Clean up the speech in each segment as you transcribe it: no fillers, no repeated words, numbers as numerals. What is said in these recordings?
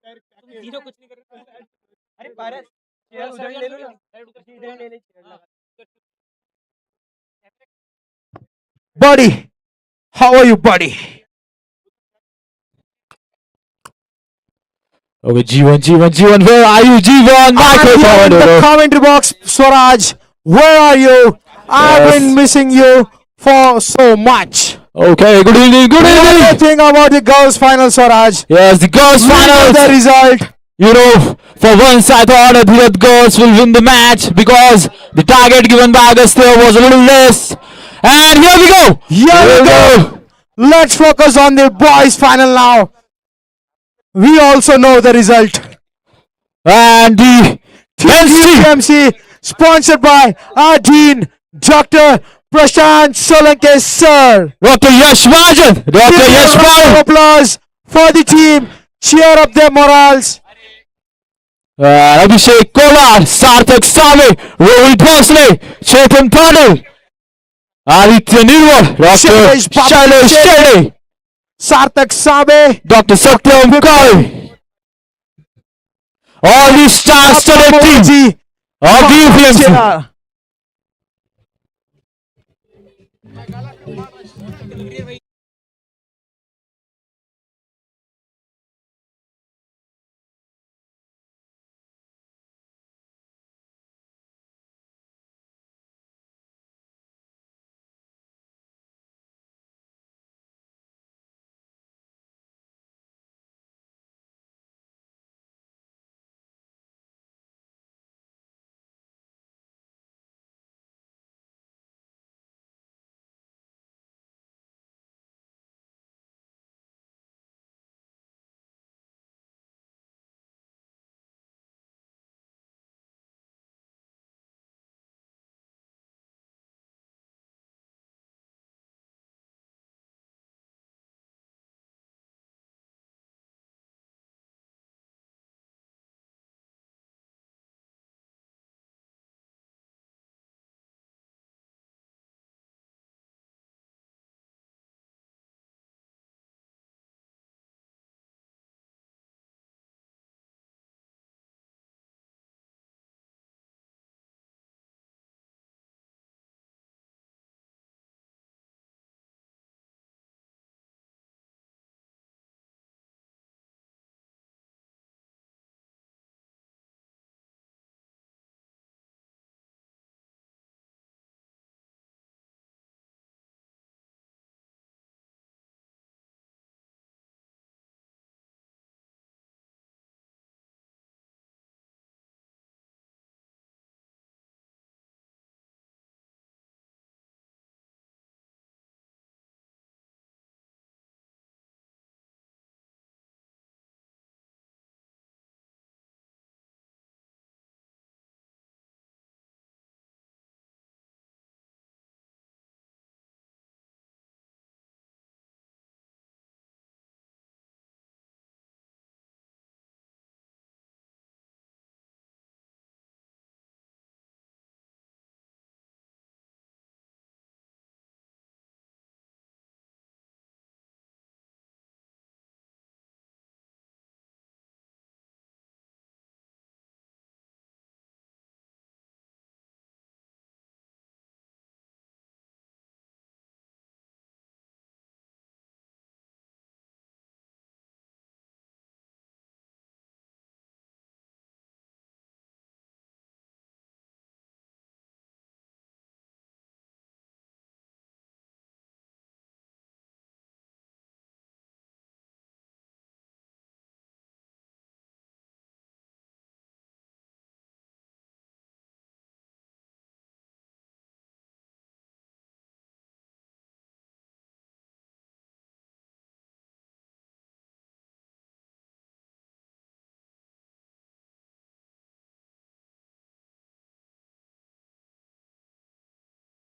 तीनों कुछ नहीं कर रहे। अरे पारस चेयर उधर ले लो ना, इधर ले ले chair. Buddy, how are you, buddy? Okay, G1, where are you, G1? I'm here in the commentary box, Swaraj. Where are you? I've been missing you for so much. Okay, good evening, What do you think about the girls' final, Swaraj? Yes, the girls' Look at finals. the result. You know, for once I thought the girls will win the match because the target given by Agastya was a little less. And here we go. Here we go. Let's focus on the boys' final now. We also know the result. And the TMC sponsored by our dean, Dr. Prashant Solanke, sir. Dr. Yash Majan. Dr. Yash Majan. Applause for the team. Cheer up their morals. Abhishek Kolar, Sarthak Same, Rohit Bhosle, Chetan Patil, Aditya Nirwal, Dr. Shailesh Shetty, Sarthak Sabe, Dr. Satyam Kai. All these star-studded team of the UPMC.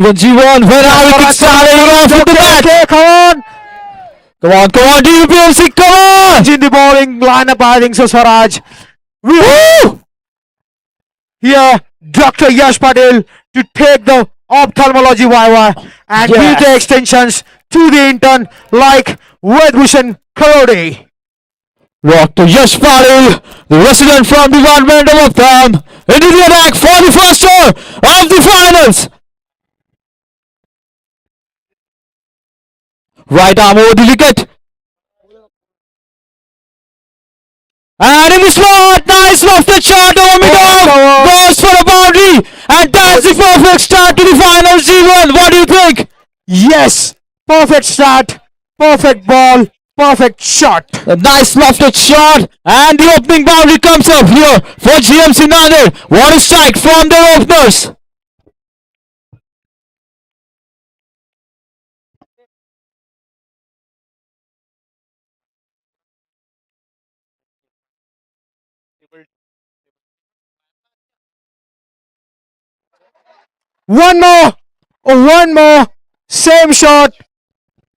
G1, where are we starting off with the match? Okay, come on, DUPMC, come on! in the bowling lineup, I think so, Swaraj. Here, Dr. Yash Patil to take the ophthalmology YY and Yes. BK extensions to the intern like Vedbhushan Karode. Dr. Yash Patil, the resident from Department of Uptown, into the attack for the first over of the finals. Right arm over the wicket. And in the slot, nice lofted shot over mid-off, goes for a boundary, and that's the perfect start to the finals, Jeevan. What do you think? Yes, perfect start, perfect ball, perfect shot. A nice lofted shot, and the opening boundary comes up here for GMC Nanded. What a strike from their openers. One more, one more, same shot,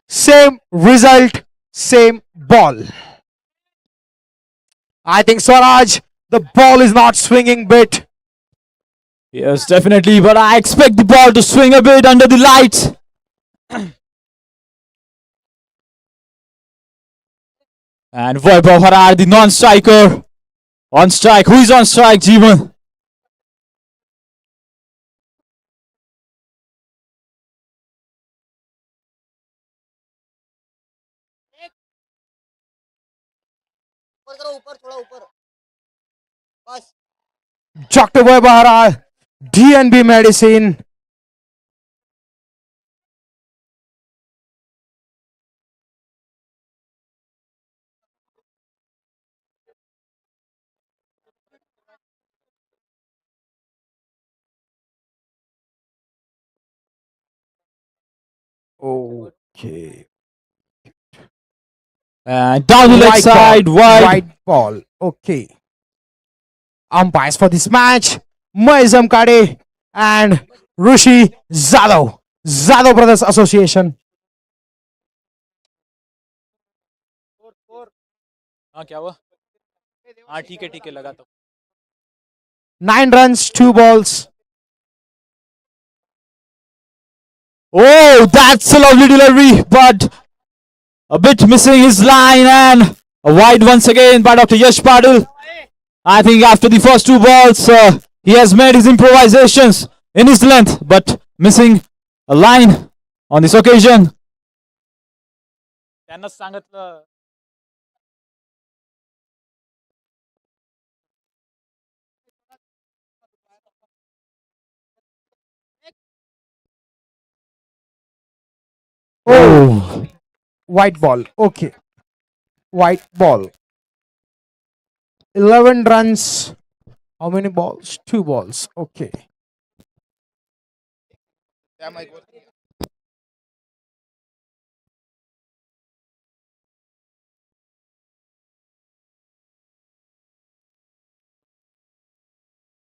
same result, same ball. I think Swaraj, the ball is not swinging bit. Yes, definitely, but I expect the ball to swing a bit under the lights. And Vaibhav Harar, the non-striker, on strike. Who is on strike, Jeevan? ऊपर करो, ऊपर थोड़ा ऊपर बस. Dr. Vaibhav DNB medicine. Okay. And down the leg White side, ball, wide. white ball. Okay. Umpires for this match, Maizam Kade and Rishi Zadav. Zadav Brothers Association. हाँ क्या हुआ? हाँ ठीक है लगा तो. 9 runs, 2 balls. Oh, that's a lovely delivery, but a bit missing his line, and a wide once again by Dr. Yash Patil. I think after the first 2 balls, he has made his improvisations in his length, but missing a line on this occasion. त्यांना सांगितलं. Oh, white ball. Okay. White ball. 11 runs. How many balls? 2 balls. Okay.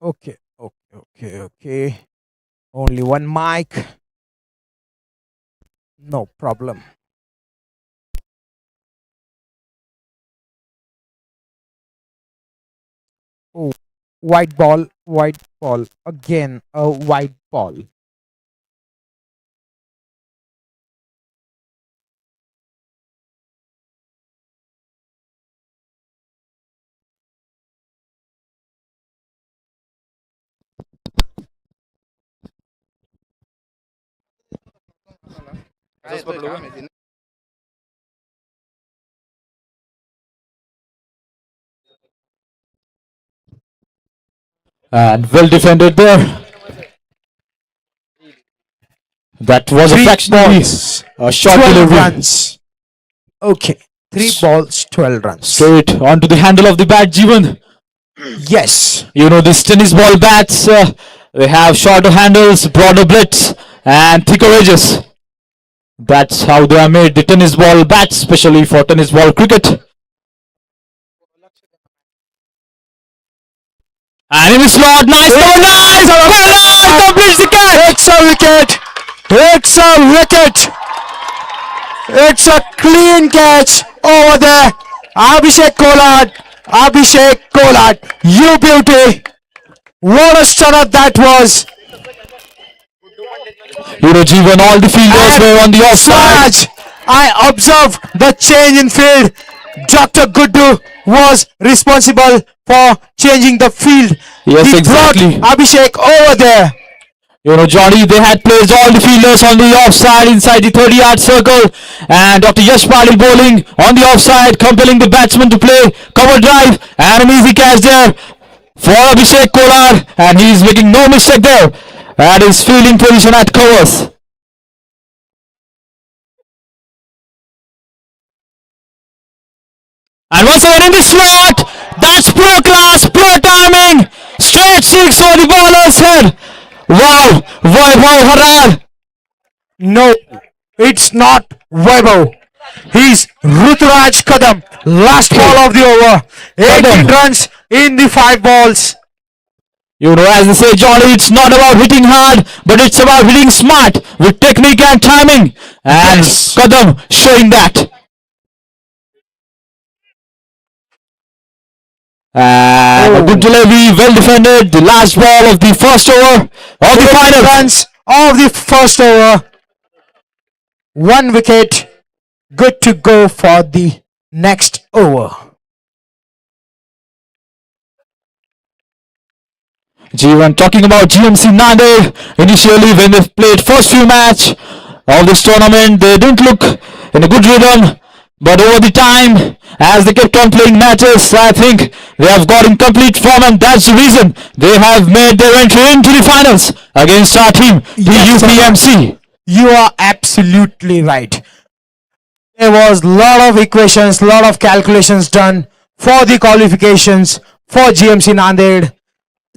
Okay. Only one mic. No problem. Oh, white ball. Again, a white ball. And well defended there. That was a 3 fractionally balls. short 12 delivery. runs. Okay. 3 balls, 12 runs. Straight onto the handle of the bat, Jeevan. Yes. You know, these tennis ball bats, they have shorter handles, broader blades, and thicker edges. That's how they are made, the tennis ball bats, especially for tennis ball cricket. And in the slot, nice, completes the catch. It's a wicket. It's a clean catch over there. Abhishek Kolad, you beauty. What a stunner that was. You know, Jeevan, all the fielders were on the offside. Swaraj, I observed the change in field. Dr. Guddu was responsible for changing the field. Yes, He exactly. brought Abhishek over there. You know, Johnny, they had placed all the fielders on the offside inside the 30-yard circle, and Dr. Yash Patil bowling on the offside, compelling the batsman to play cover drive, and an easy catch there for Abhishek Kolar, and he's making no mistake there at his fielding position at covers. And once again in the slot, that's pro class, pro timing, straight six over the bowler's head. Wow, Vaibhav Harar. No, it's not Vaibhav. He's Ruturaj Kadam. Last ball of the over. 18 runs in the 5 balls. You know, as they say, Johnny, it's not about hitting hard, but it's about hitting smart with technique and timing. And Yes. Kadam showing that. And a good delivery, well defended. The last ball of the first over of the 18 final. runs of the first over. 1 wicket. Good to go for the next over. G1 talking about GMC Nanded. Initially, when they played first few match of this tournament, they didn't look in a good rhythm. But over the time, as they kept on playing matches, I think they have got in complete form, and that's the reason they have made their entry into the finals against our team, the Yes, UPMC. You are absolutely right. There was lot of equations, lot of calculations done for the qualifications for GMC Nanded.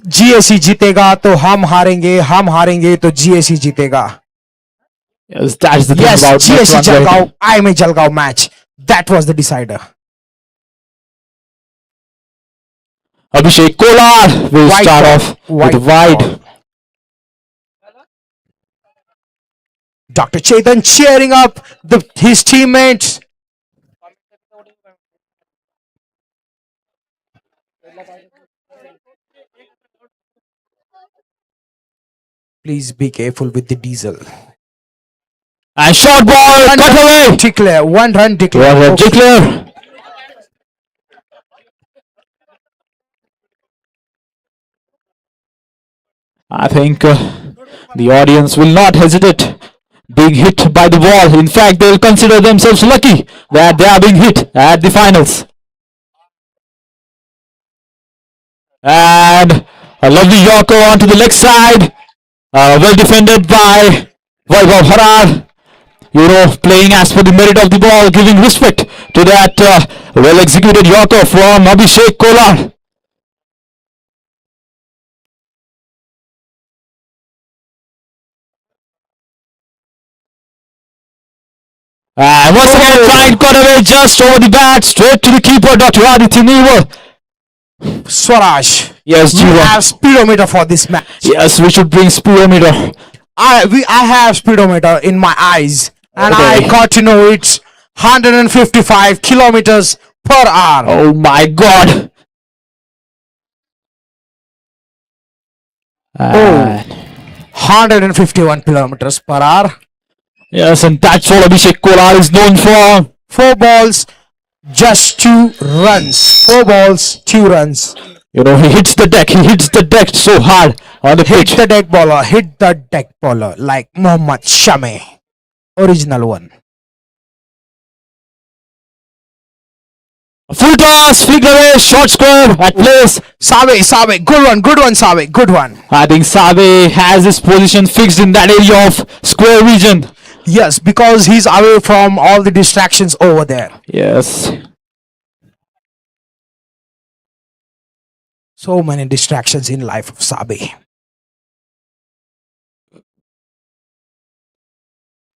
GSC जीतेगा तो हम हारेंगे तो GSC जीतेगा. Yes, that's the thing Yes, about GSC next one, right? Jalgaon, IMA Jalgaon match. That was the decider. Abhishek Kolar will White start ball, off white with wide. ball. Dr. Chetan cheering up his teammates. Please be careful with the diesel. And short ball, cut away. Declare, 1 run declare. Was a declare. I think the audience will not hesitate being hit by the ball. In fact, they will consider themselves lucky that they are being hit at the finals. And a lovely Yorker onto the leg side. Well defended by Vaibhav Harar. You know, playing as per the merit of the ball, giving respect to that well executed Yorker from Abhishek Kolar. And once again, trying cut away just over the bat, straight to the keeper, Dr. Aditya Newell. Swaraj. Yes, We G1. have speedometer for this match. Yes, we should bring speedometer. I have speedometer in my eyes, and Okay. I got to know it's 155 kilometers per hour. Oh my God. And 151 kilometers per hour. yes, and that's what Abhishek Kolar is known for. 4 balls, just 2 runs. 4 balls, 2 runs. You know, he hits the deck. He hits the deck so hard on the Hit pitch. the deck bowler, hit the deck bowler like Mohammad Shami. Original one. Full toss, flicked away, short square at place. Save, good one, Save, good one. I think Save has his position fixed in that area of square region. Yes, because he's away from all the distractions over there. Yes. So many distractions in life of Sabe.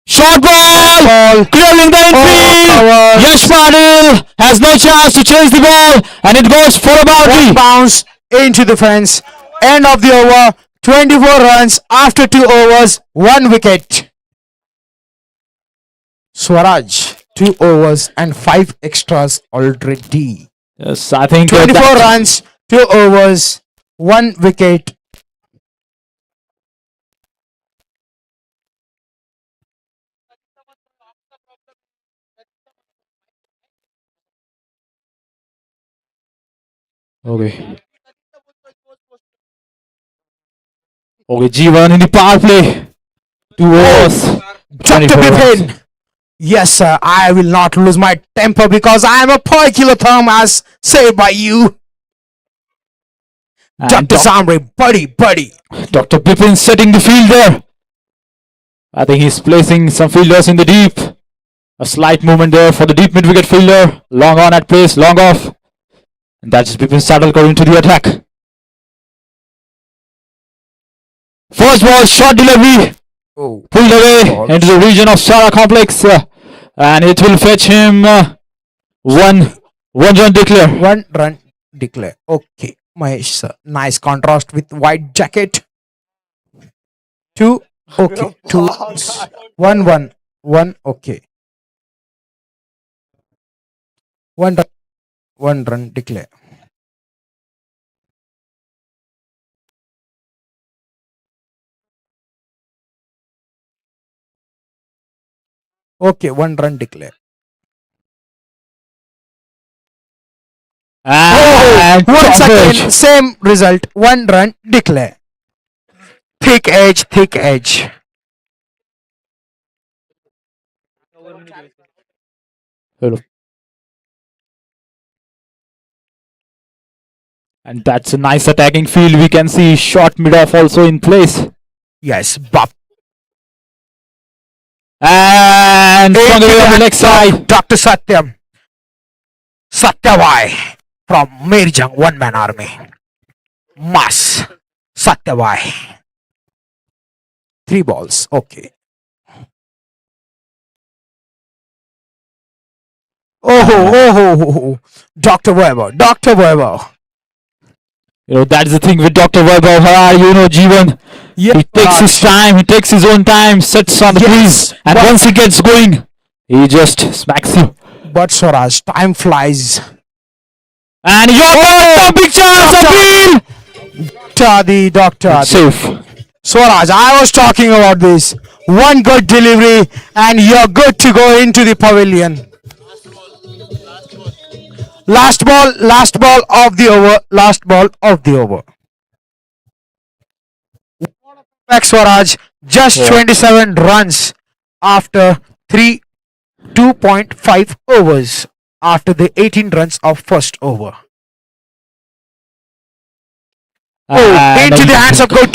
Short ball, clearing the infield. Yash Patil has no chance to chase the ball, and it goes for a boundary. One bounce into the fence. End of the over. 24 runs after 2 overs, 1 wicket. Swaraj, 2 overs and 5 extras already. Yes, I think 24 that- runs, 2 overs, 1 wicket. Okay. Okay, G1 in the power play. 2 overs. Dr. 24 runs. Bipin. Yes, sir. I will not lose my temper because I am a per kilotherm, as said by you. And Dr. Zamri, buddy. Dr. Bipin setting the fielder. I think he's placing some fielders in the deep. A slight movement there for the deep mid wicket fielder. Long on at place, long off. And that's Bipin Saddle going to the attack. First ball, short delivery. Oh, Pulled away Balls. into the region of Sara Complex. And it will fetch him one run declare. 1 run declare. Okay, Mahesh, sir. Nice contrast with white jacket. 2. Okay, 2. 1. 1. Okay. 1 run declare. Okay, 1 run declare. And Once top again, edge. same result. 1 run declare. Thick edge. Hello. And that's a nice attacking field. We can see short mid off also in place. Yes, Bop. And swung away on the leg side. Dr. Satyavai from Mirjang One Man Army. Mas Satyavai. 3 balls. Okay. Oh. Dr. Weber. You know, that's the thing with Dr. Vaibhav. G1. Yeah, He takes his time, he takes his own time, sets on the Yes, crease, and but- once he gets going, he just smacks you. But Swaraj, time flies. And your big chance appeal! Dr. Adi. Safe. Swaraj, I was talking about this. 1 good delivery and you're good to go into the pavilion. Last ball of the over. Back Swaraj, just Yeah. 27 runs after 2.5 overs after the 18 runs of first over. Into the hands of good.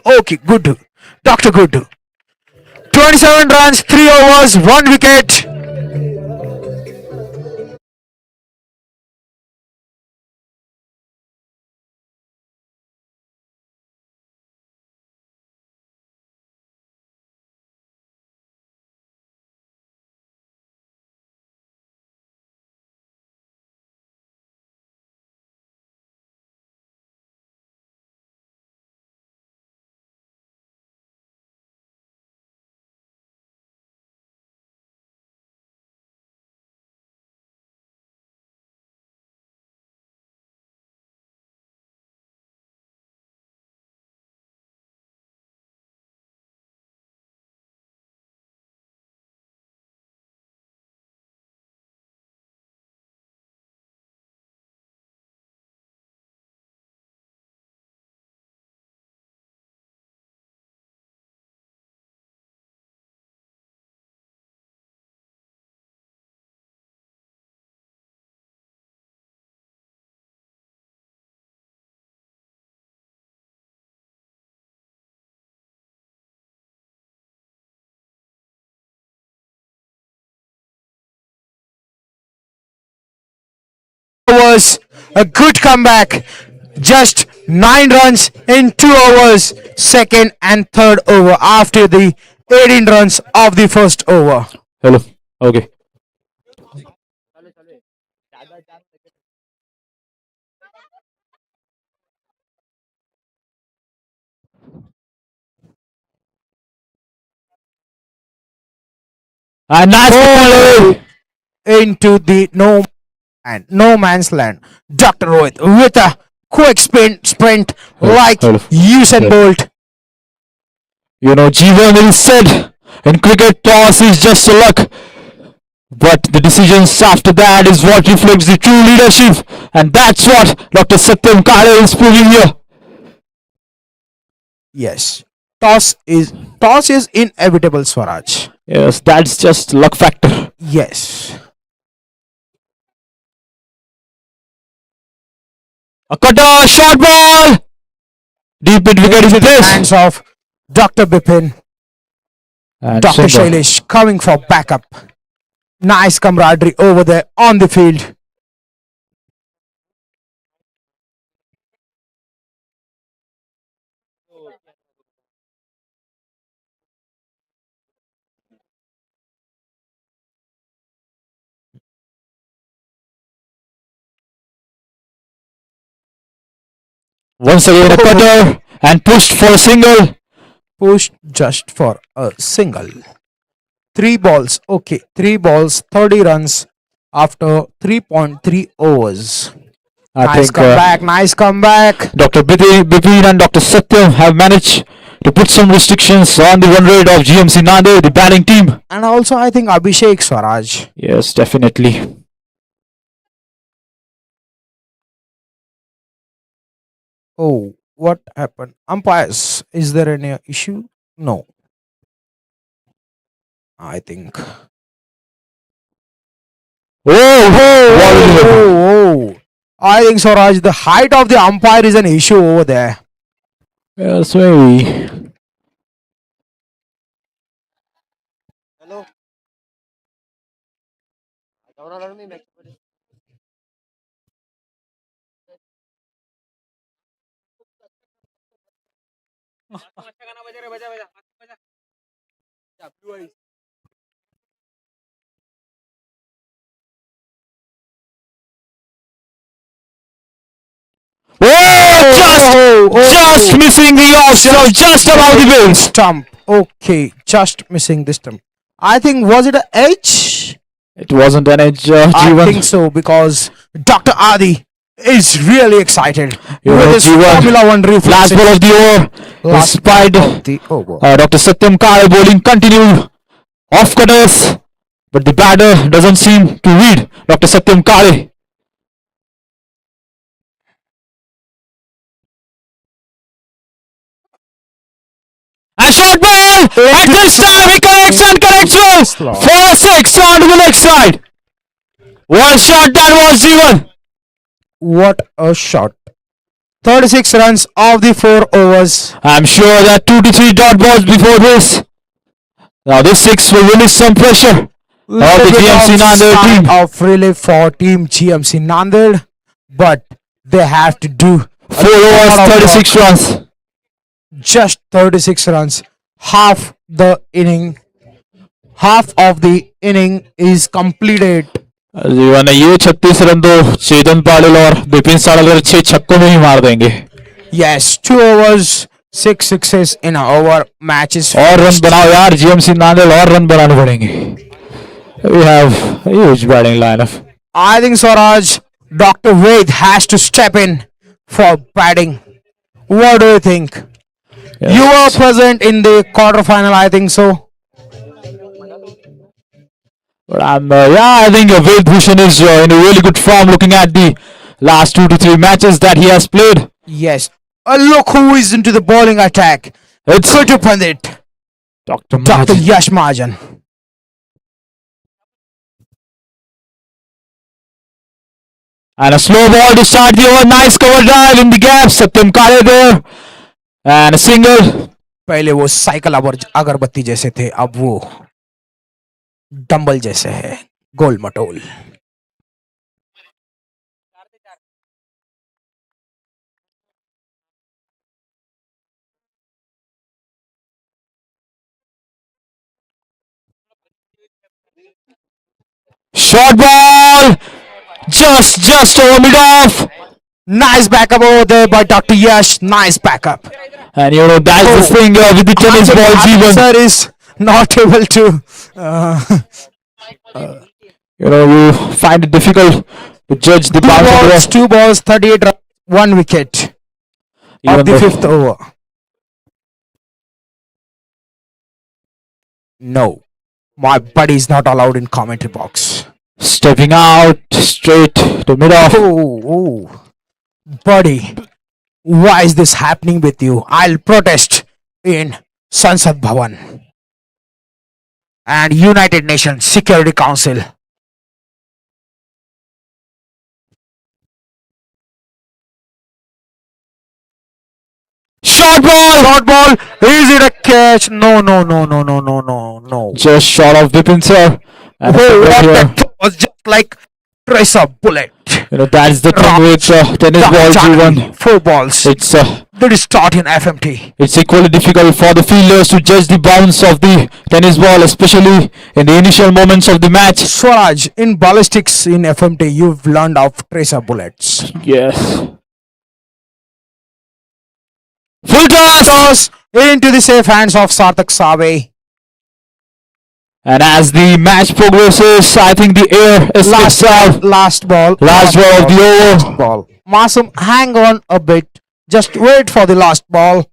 Okay, good. Dr. Good. 27 runs, 3 overs, 1 wicket. Was a good comeback. Just 9 runs in 2 overs, second and third over after the 18 runs of the first over. Hello. Okay. And nice ball. Into the no man's land. Dr. Rohit with a quick sprint like hello. Usain Yeah. Bolt. You know, G1 is said in cricket, toss is just a luck. But the decisions after that is what reflects the true leadership, and that's what Dr. Satyam Kale is proving here. Yes. Toss is inevitable, Swaraj. Yes, that's just luck factor. Yes. A cutter, short ball, deep mid wicket is Into the placed. hands of Dr. Bipin. And Dr. Sundar. Shailesh coming for backup. Nice camaraderie over there on the field. Once again a cutter and pushed for a single. Pushed just for a single. 3 balls. Okay, 3 balls, 30 runs after 3.3 overs. I Nice think comeback. Nice comeback. Dr. Bipin and Dr. Satyam have managed to put some restrictions on the run rate of GMC Nanded, the batting team. And also, I think Abhishek Swaraj. Yes, definitely. Oh, what happened? Umpires, is there any issue? No. I think. What a delivery. Oh. I think, Swaraj, the height of the umpire is an issue over there. Yes, maybe. Hello. Just missing the off, just above the wings. Stump. Okay, just missing this stump. I think, was it a H? It wasn't an edge, I G1. think so, because Dr. Adi is really excited You with know, his G1, Formula One Last reflexes. ball of the over. Last Despite ball of the over. Dr. Satyam Kale bowling continued off cutters, but the batter doesn't seem to read Dr. Satyam Kale. A short ball! And this time he connects and connects well for a six on the leg side. One shot that was G1. What a shot. 36 runs of the 4 overs. I'm sure that 2 to 3 dot balls before this. Now this six will release some pressure. Little the bit GMC of Nanded sign team. of relief for team GMC Nanded, but they have to do 4 overs, lot of 36 runs. just 36 runs. Half of the inning is completed. जीवन ने ये 36 run तो चेतन पाटिल और बिपिन साड़लकर 6 छक्कों में ही मार देंगे. Yes, 2 overs, 6 sixes in an over. Match is और run बनाओ यार GMC नांदेड़ और रन बनाने पड़ेंगे. We have a huge batting lineup. I think, Swaraj, Dr. Ved has to step in for batting. What do you think? Yes. You were present in the quarterfinal, I think so. But I think Ved Bhushan is in a really good form looking at the last 2 to 3 matches that he has played. Yes. Look who is into the bowling attack. It's Kutu Pandit, Dr. Dr. Mahajan. Yash Mahajan. And a slow ball to start the over. Nice cover drive in the gap. Satyam Kale there. And a single. पहले वो cycle अगरबत्ती जैसे थे, अब वो dumbbell जैसे है, गोल मटोल. Short ball. Just over mid off. Nice backup over there by Dr. Yash. Nice backup. And you know, that's the thing with the tennis ball, Jeevan. Sir is not able to. You know, you find it difficult to judge the bounce of the ball. 2 balls, 38 runs, 1 wicket Even of the though- 5th over. No. My buddy is not allowed in commentary box. Stepping out straight to mid off. Oh, buddy, why is this happening with you? I'll protest in Sansad Bhavan and United Nations Security Council. Short ball. Short ball. Is it a catch? No, no, no, no, no, no, no, no. Just short of Vipin sir. And Oh, what here, that was just like trace of bullet. that's the thing with tennis ball G1. 4 balls. It's That is start in FMT. It's equally difficult for the fielders to judge the bounce of the tennis ball, especially in the initial moments of the match. Swaraj, in ballistics in FMT, you've learned of tracer bullets. Yes. Full toss! Into the safe hands of Sarthak Save. And as the match progresses, I think the air is Last ball of the over. ball. Masum, hang on a bit. Just wait for the last ball.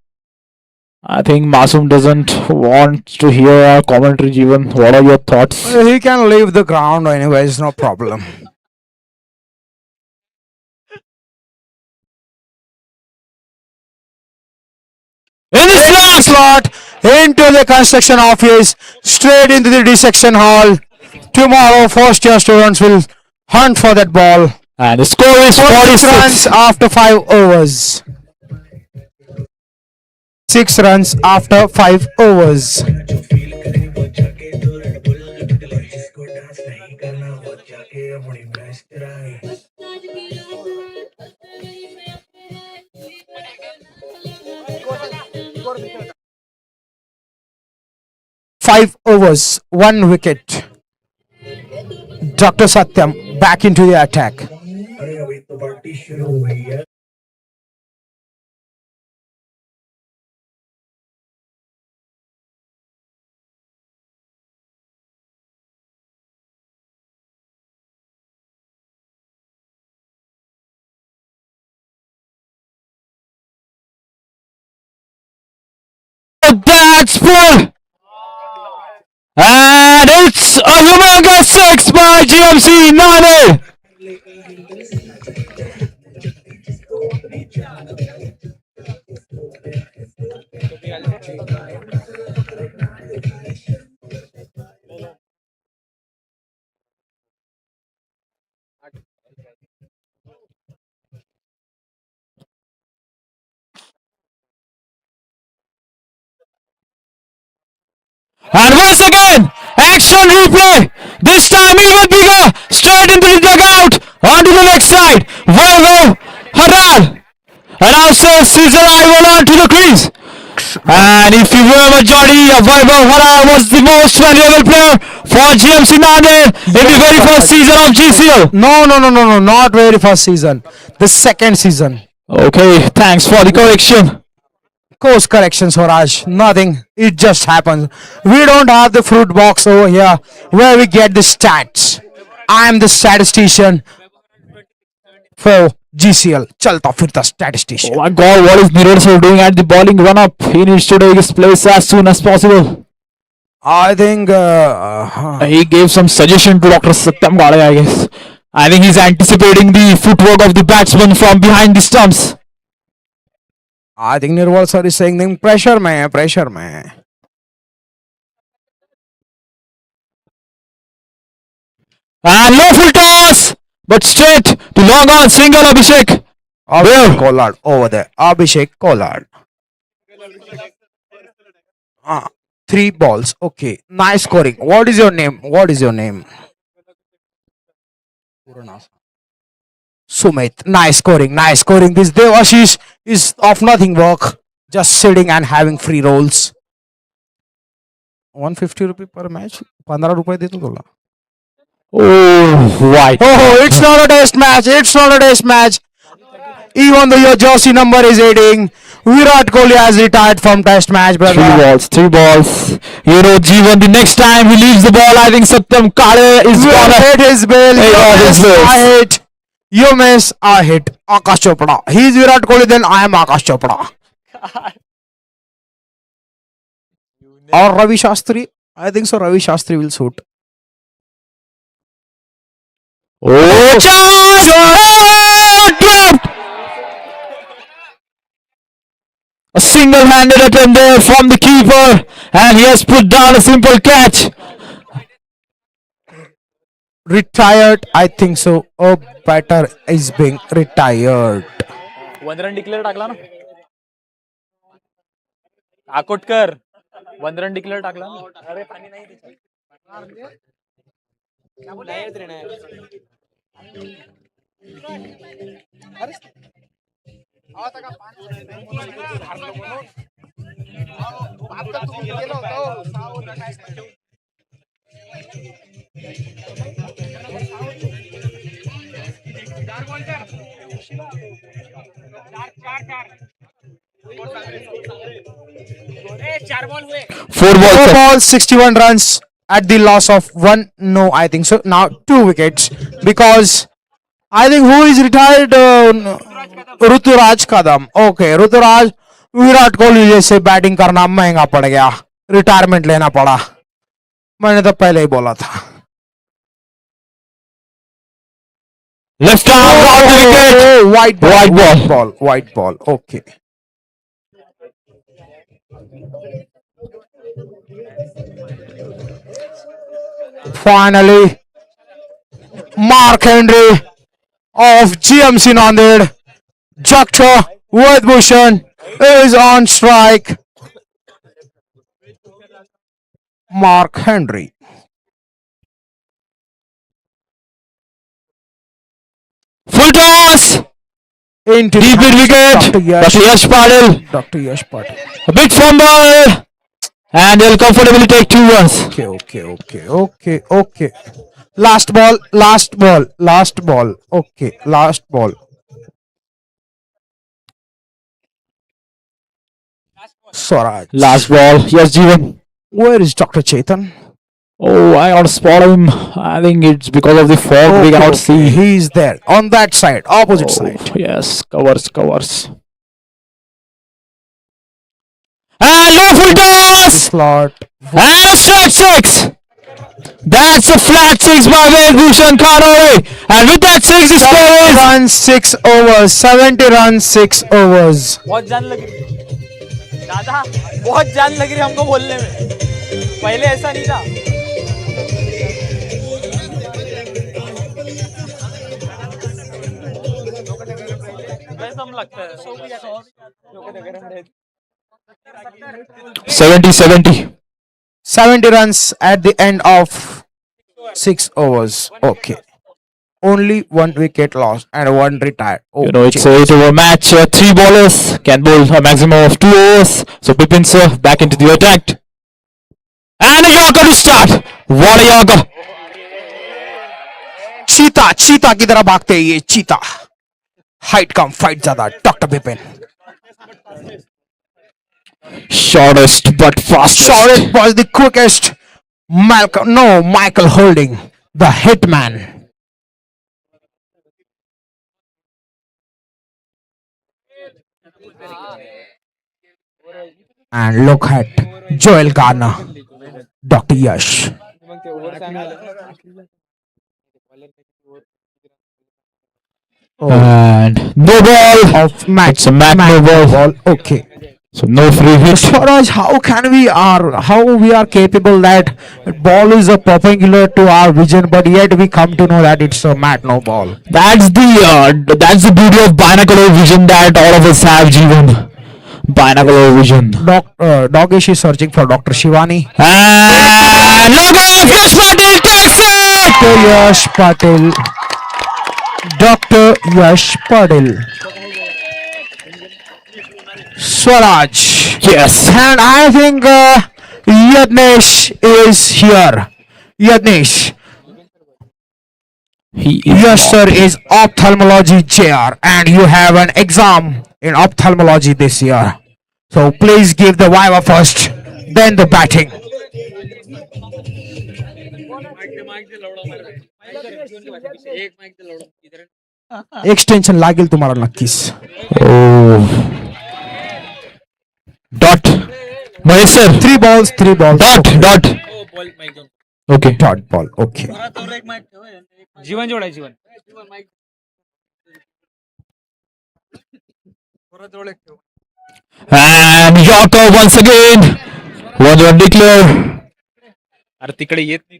I think Masum doesn't want to hear our commentary, Jeevan. What are your thoughts? He can leave the ground anyways, no problem. In the Slot into the construction office, straight into the dissection hall. Tomorrow, first year students will hunt for that ball. And the score is 46 runs 46. after 5 overs. 6 runs after 5 overs. Five overs, 1 wicket. Dr. Satyam back into the attack. अरे अभी तो party शुरू हुई है. That's full. And it's a humongous 6 by GMC Nane. And once again, action replay. This time even bigger. Straight into the dugout. Onto the next side. Vaibhav Haral announces his arrival onto the crease. And if you remember, Johnny, Vaibhav Haral was the most valuable player for GMC Nanded in the very first season of GCL. No, not very first season. The second season. Okay, thanks for the correction. Course correction, Swaraj. Nothing. It just happens. We don't have the fruit box over here where we get the stats. I am the statistician for GCL. Chalta firta statistician. Oh my god, what is Niraj sir doing at the bowling run up? He needs to take his place as soon as possible. I think He gave some suggestion to Dr. Satyam Gade, I guess. I think he's anticipating the footwork of the batsman from behind the stumps. Nirwal sir is saying them pressure mein. And low full toss, but straight to long on single Abhishek. Abhishek Collard over there. Abhishek Collard. 3 balls. Okay. Nice scoring. What is your name? Sumit. Nice scoring. This Devashish is of nothing work. Just sitting and having free rolls. 150 rupee per match. 15 रुपए दे तो तोला. Oh, right. Oh, it's not a test match. Even though your jersey number is 18, Virat Kohli has retired from test match, brother. 3 balls. You know, Jeevan, the next time he leaves the ball, I think Satyam Gade is You gonna hit his bill. You miss, I hit. Akash Chopra. He is Virat Kohli, then I am Akash Chopra. Or Ravi Shastri. I think so. Ravi Shastri will suit. Oh, chance! Oh, dropped! A single-handed attempt there from the keeper, and he has put down a simple catch. Retired. I think so. A batter is being retired. 1 run declare टाकला ना आकोटकर 1 run declare टाकला ना अरे पाणी नाही Four Four balls. balls, 61 runs at the loss of one. No, I think so. Now 2 wickets because I think who is retired? Ruturaj Kadam. Okay, Ruturaj. Virat Kohli जैसे batting करना महंगा पड़ गया. रिटायरमेंट लेना पड़ा. मैंने तो पहले ही बोला था. Left arm round the wicket. Oh, white ball. White ball. White ball. White ball. Okay. Finally, Mark Henry of GMC Nanded, Dr. Vedbhushan is on strike. Mark Henry. Full toss. Into Deep mid wicket. Dr. Yash Patil. Dr. Yash Patil. A big fumble. And they'll comfortably take 2 runs. Okay. Last ball. Okay, last ball. Swaraj. Last ball. Yes, Jeevan. Where is Dr. Chetan? Oh, I gotta spot him. I think it's because of the fog we cannot see. He is there on that side, opposite Oh, side. yes, covers. And low full toss. Slot. And a straight 6. That's a flat 6 by Vedbhushan Khanore. And with that 6, the score is Runs 6 overs. 70 runs 6 overs. बहुत जान लग रही दादा बहुत जान लग रही हमको बोलने में पहले ऐसा नहीं था वैसा हम लगता है 70. 70 runs at the end of 6 overs. Okay. Only 1 wicket lost and 1 retired. Oh, You know, it's a 8-over match. 3 bowlers can bowl a maximum of 2 overs. So Bipin sir back into the attack. And a Yorker to start. What a Yorker. चीता की तरह भागते हैं ये चीता. Height कम fight ज्यादा. Doctor Bipin. Shortest but fastest. Shortest was the quickest. Michael Holding, the hitman. And look at Joel Garner, Dr. Yash. And no ball. Of match. It's a Mac no ball. Okay. So no free hit. Swaraj, how we are capable that ball is a perpendicular to our vision, but yet we come to know that it's a mat no ball. That's the beauty of binocular vision that all of us have, Jeevan. Binocular vision. Doggish is searching for Dr. Shivani. And look at Yash Patil takes it. Dr. Yash Patil. Dr. Yash Patil. Swaraj. Yes. And I think Yadnesh is here. Yadnesh. Yes, sir, is ophthalmology chair, and you have an exam in ophthalmology this year. So please give the viva first, then the batting. Extension लागेल तुम्हाला नक्कीच. Oh. Dot. Mahesh sir. 3 balls. Dot. Okay. Dot ball. Okay. जीवन जोड आहे जीवन And Yorker once again. One run declare. अरे तिकडे येत नाही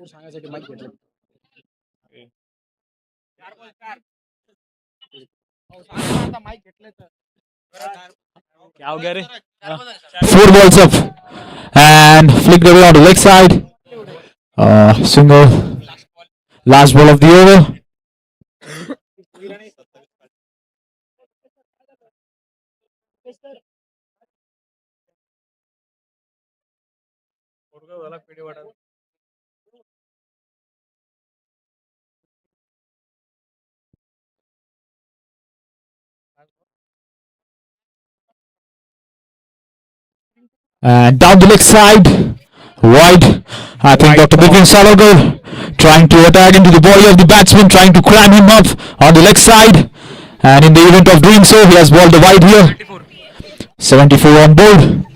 सांगायसाठी माहिती घेतलं क्या हो गया रे 4 balls up. And flicked away on the leg side. Single. Last ball of the over. And down the leg side, wide. I think Dr. Bipin Salogar trying to attack into the body of the batsman, trying to cram him up on the leg side. And in the event of doing so, he has balled the wide here. 74 on board.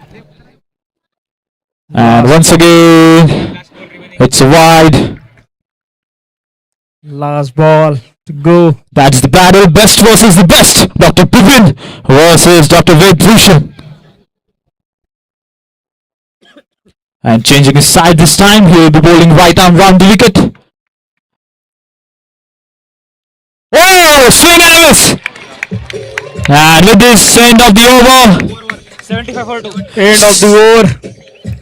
And once again, it's a wide. Last ball to go. That's the battle. Best versus the best. Dr. Bipin versus Dr. Ved Bhushan. And changing his side this time, he will be bowling right arm round the wicket. Oh, swing and a miss. And with this, end of the over. 75 for 2 End of the over.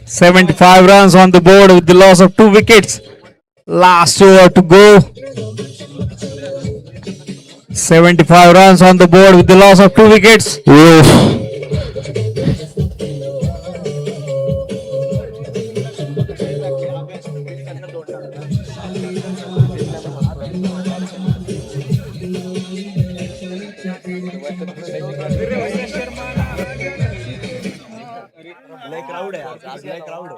75 runs on the board with the loss of 2 wickets. Last over to go. 75 runs on the board with the loss of 2 wickets. Oof. Crowd है आज crowd है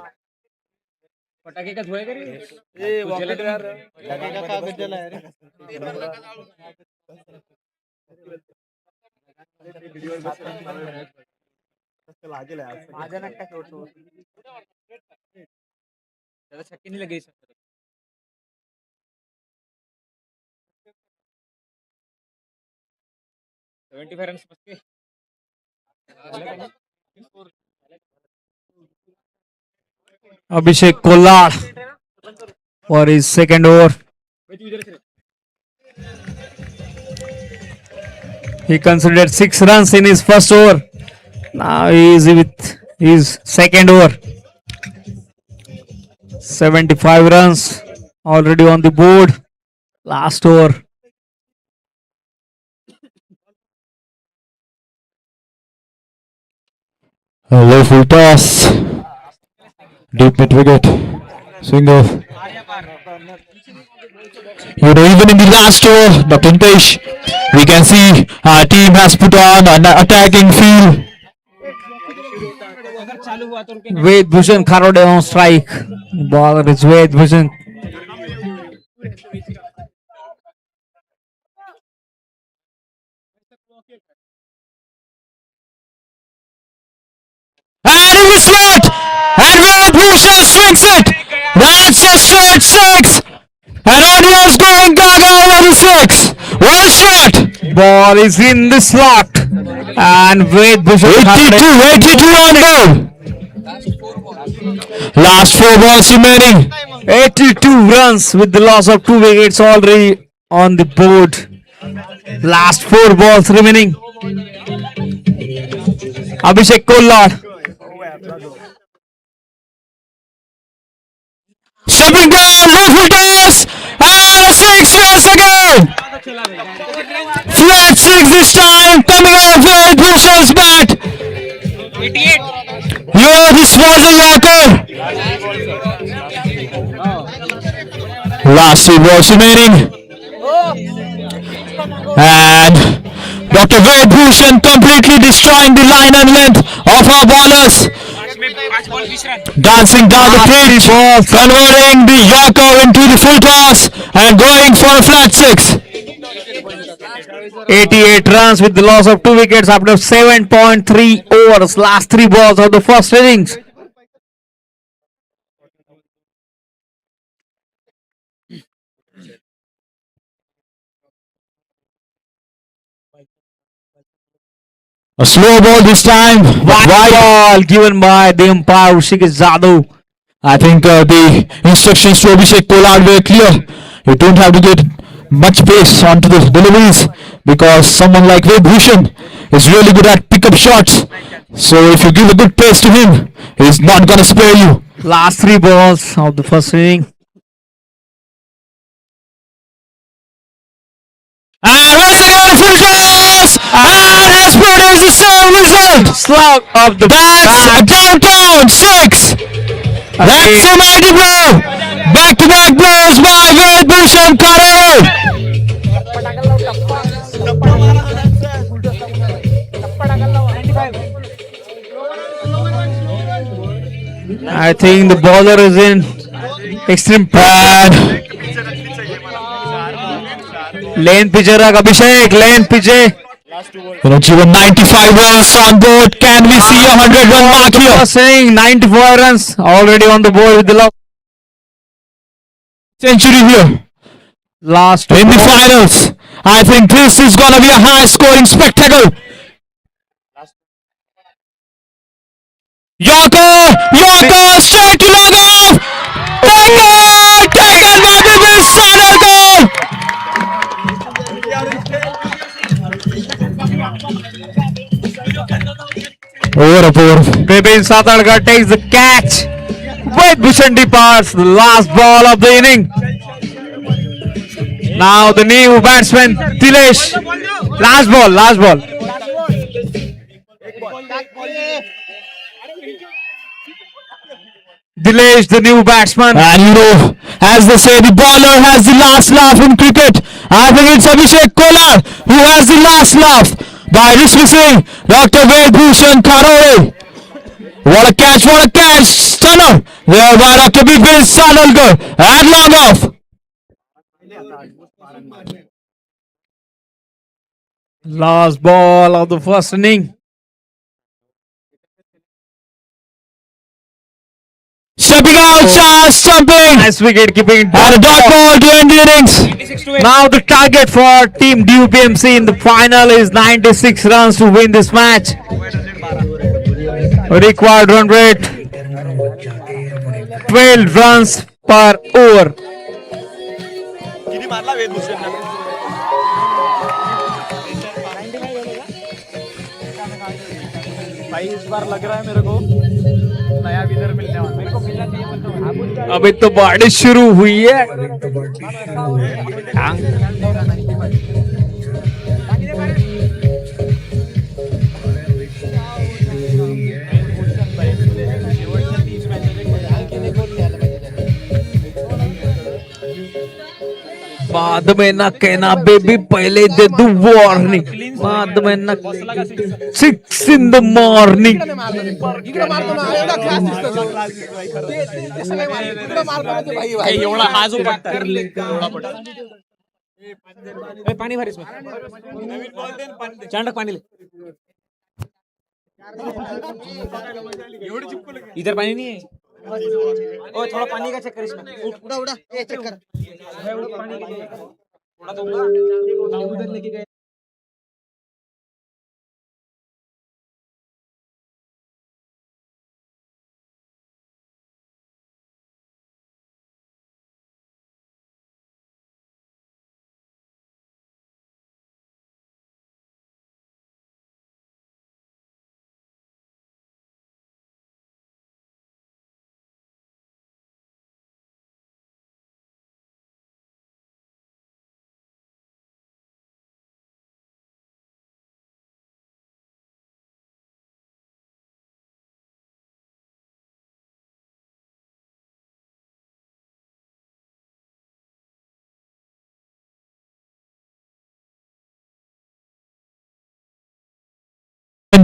पटाखे का धुआं करेंगे ए वॉकेट यार पटाखे का कागज जला है रे आ जाना का शॉट ज्यादा छक्के नहीं लगे 75 रन बच के Abhishek Kollad for his second over. He considered 6 runs in his first over. Now he is with his second over. 75 runs already on the board. Last over. A low full toss. Deep mid wicket. Swing off. Even in the last over, Dr. Nitesh, we can see our team has put on an attacking feel. Ved Bhushan Kharode on strike. Ball is Ved Bhushan. And in the slot! And Ved Bhushan swings it! That's a straight 6! And Odia's going gaga over the 6! Well shot! Ball is in the slot. And Ved Bhushan 82 on board! Last 4 balls remaining. 82 runs with the loss of 2 wickets already on the board. Last 4 balls remaining. Abhishek Kollad. Stepping down, low full toss, and a 6 once again. Flat 6 this time, coming off with Bhushan's bat. 88 Yeah, this was a Yorker. Last 3 balls remaining. And Dr. Ved Bhushan completely destroying the line and length of our bowlers. Dancing down the pitch, converting the Yorker into the full toss and going for a flat 6. 88 runs with the loss of 2 wickets after 7.3 overs. Last 3 balls of the first innings. A slow ball this time. Wide ball given by the umpire Rishikesh Jadhav. I think the instructions to Abhishek Pollard were clear. You don't have to get much pace onto the deliveries because someone like Ved Bhushan is really good at pickup shots. So if you give a good pace to him, he's not gonna spare you. Last 3 balls of the first inning. And once again, a full toss! And has produced the same result! Slug of the That's a downtown 6! That's a mighty blow! Back-to-back blows by Ved Bhushan Kharore! I think the bowler is in extreme pressure. Lane pitcher Abhishek, lane pitcher. Even 95 runs on board. Can we see a 100-run mark here? Saying 94 runs already on the board with the last century here. Last in the finals. I think this is gonna be a high-scoring spectacle. Yorker, straight to long off. Taken by the Sanalkar. Over. Bipin Satalkar takes the catch. Ved Bhushan departs the last ball of the inning. Now the new batsman Dilesh. Last ball. Dilesh, the new batsman. And you know, as they say, the bowler has the last laugh in cricket. I think it's Abhishek Pollard who has the last laugh by dismissing Dr. Ved Bhushan Kharore. What a catch, stunner there by Dr. Bipin Sanalkar and long off. Last ball of the first inning. Stepping out, Shah stumping. Nice wicket keeping. And a dot ball to end the innings. Now the target for Team DUPMC in the final is 96 runs to win this match. Required run rate 12 runs per over. इस बार लग रहा है मेरे को नया winner मिलने वाला मेरे को मिलना चाहिए अभी तो बारिश शुरू हुई है बाद में ना कहना बेबी पहले दे दू वार्निंग बाद में ना 6 in the morning एवढा हा जो पट्टा पाणी भर इसमें चांडक पाणी ले इधर पानी नहीं है ओ थोड़ा पानी का चेक कर इसमें उड़ा ये चेक कर पानी थोड़ा तो उधर लेके गए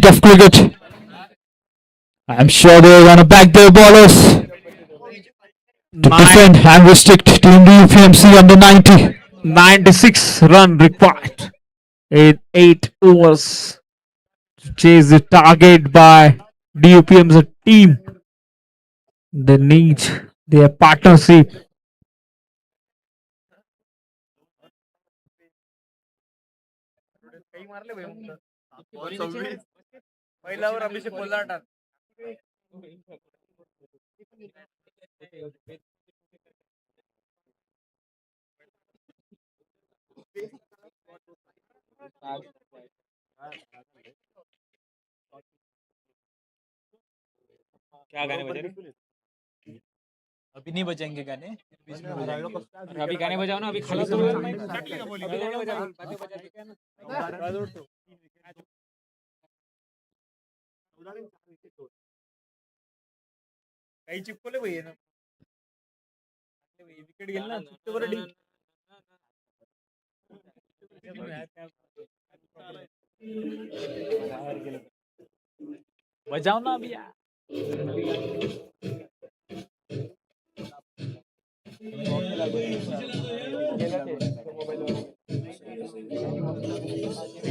of cricket. I'm sure they're going to back their bowlers to defend and restrict Team DUPMC under 90. 96 run required. Eight overs to chase the target by DUPM's team. They need their partnership. पहिल्यावर अभिषेक कोल्हाटा क्या गाने बजा रहे? अभी नहीं बजाएंगे गाने, अभी गाने बजाओ ना, अभी खाली तो काही चिपकले भाई ना, विकेट गेल ना, चुपते बरं डी बजाओ ना अभी यार.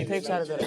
इथे एक charger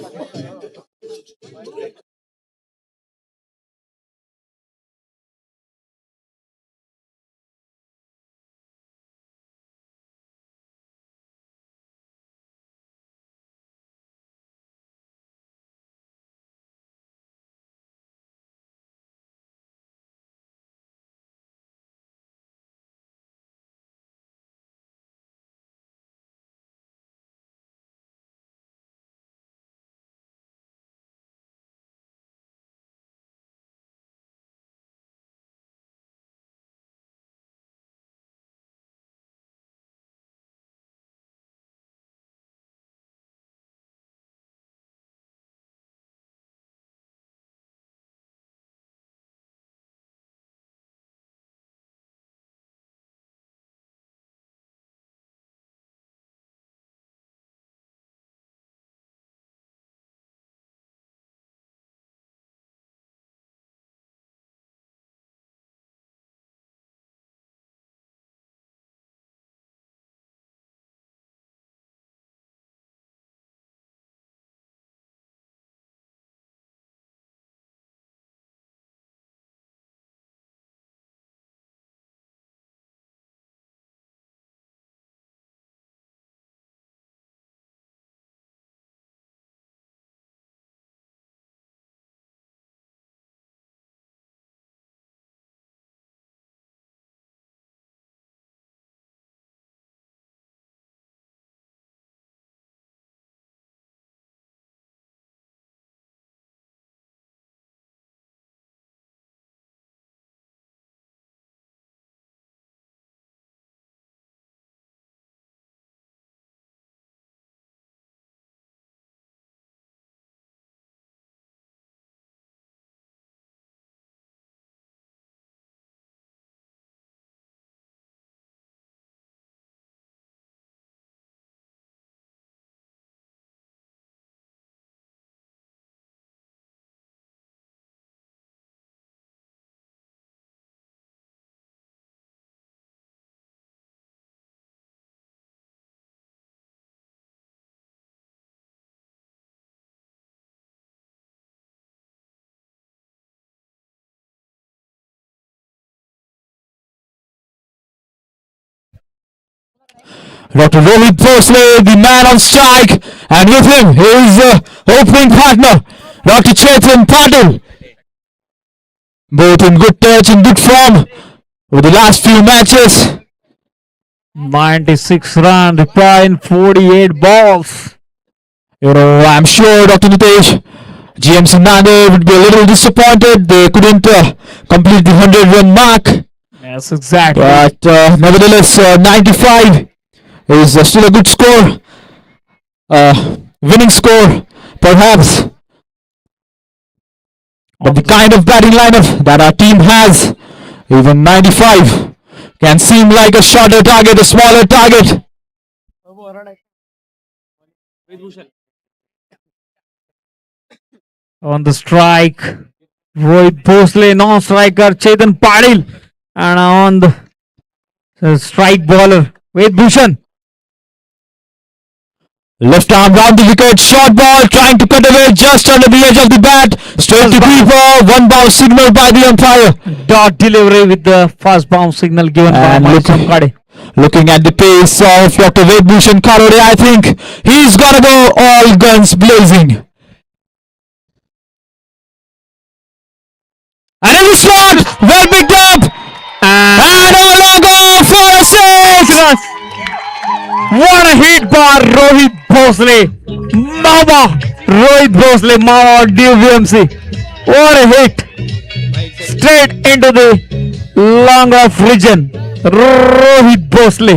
Dr. Rohit Bhosle, the man on strike, and with him his opening partner, Dr. Chetan Patil. Both in good touch, in good form over the last few matches. 96 runs, reply in 48 balls. I'm sure Dr. Nitesh, GMC Nanded would be a little disappointed. They couldn't complete the 100-run mark. Yes, exactly. But nevertheless, 95 is still a good score. Winning score, perhaps. But the kind of batting lineup that our team has, even 95, can seem like a shorter target, a smaller target. On the strike, Rohit Bhosle, non-striker Chetan Patil, and on the strike bowler Ved Bhushan. Left arm round the wicket, short ball, trying to cut away just under the edge of the bat. Straight to keeper, one bounce signal by the umpire. Dot delivery with the fast bounce signal given And by Samkade. looking at the pace of Dr. Vedbhushan Karode, I think he's gotta go all guns blazing. And in the slot, well picked up, and all go for a 6. What a hit by Rohit Bhosle. Mama. Rohit Bhosle, Mama on DVMC. What a hit. Straight into the lung of region. Rohit Bhosle.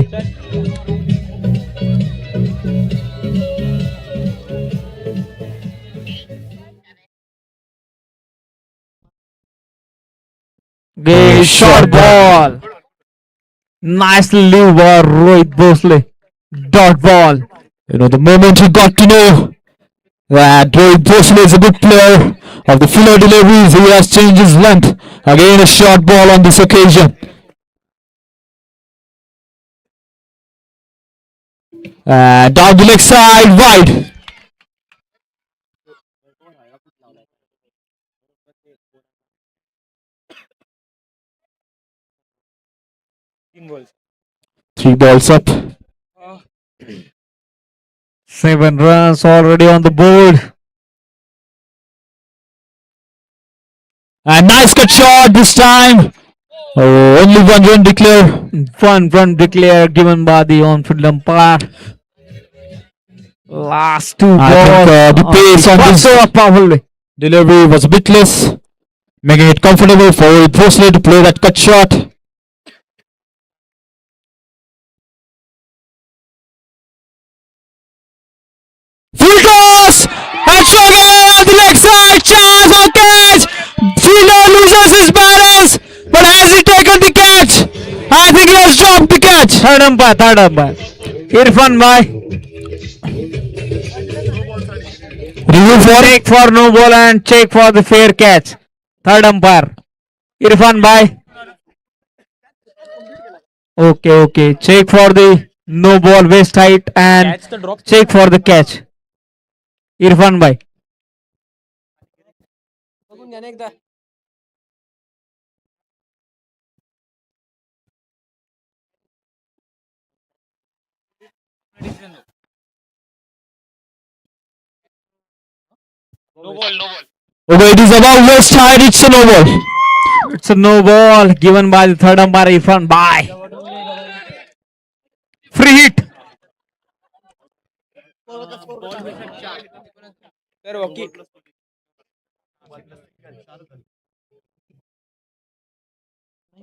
Good short ball. Nicely leave by Rohit Bhosle. Dot ball. You know, the moment you got to know that Rohit Bhosle is a good player of the filler deliveries, he has changed his length. Again, a short ball on this occasion. Down the leg side, wide. Three balls up. 7 runs already on the board. And nice cut shot this time. Oh, only one run declare. 1 run declare given by the on-field umpire. Last 2 balls. I think the pace on this powerfully. delivery was a bit less, making it comfortable for Rohit Bhosle to play that cut shot. Full toss! And Shogun on the leg side, chance for catch! Fielder loses his balance, but has he taken the catch? I think he has dropped the catch. Third umpire. Irfan bhai. Review for Check for no ball and check for the fair catch. Third umpire. Irfan bhai. Okay. Check for the no ball waist height and check for the catch. Irfan bhai. Okay, it is above waist height, it's a no ball. It's a no ball given by the third umpire Irfan bhai. Free hit.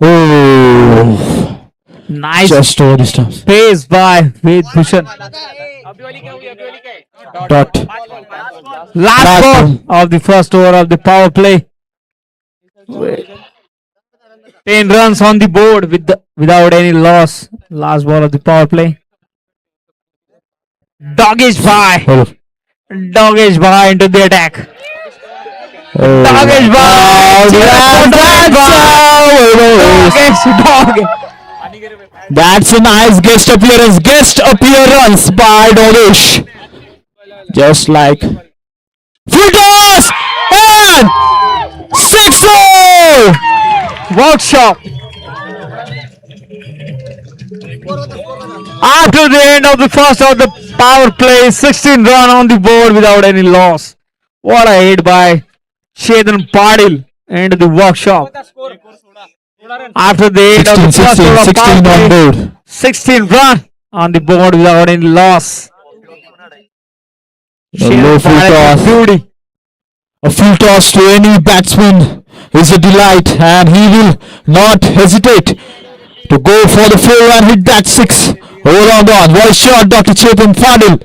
Oh, Nice just over distance. pace by Vedbhushan. Dot. Last ball of the first over of the power play. 10 runs on the board without any loss. Last ball of the power play. Doggish bhai. Doggish bhai into the attack. Doggish bhai. Doggish. That's a nice guest appearance. Guest appearance by Doggish. Just like full toss and 6-4. Workshop. After the end of the first of the power play, 16 run on the board without any loss. What a hit by Chetan Padil into the workshop. After the end of the 16, first 16, over 16 power on play, board. 16 run on the board without any loss. A low full toss. Beauty. A full toss to any batsman is a delight, and he will not hesitate to go for the full and hit that 6. Over on one. Voice shot, Dr. Chetan Padil.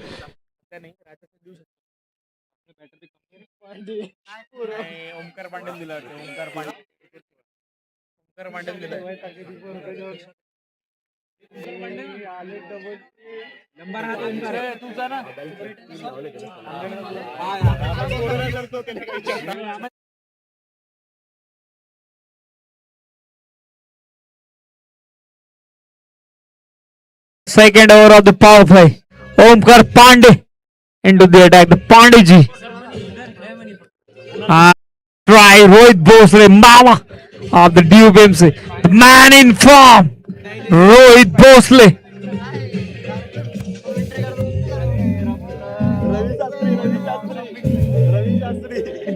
Second over of the power play. Omkar Pandey into the attack. The Pandiji. Try Rohit Bhosle, Mama of the DUBMC. The man in form, Rohit Bhosle.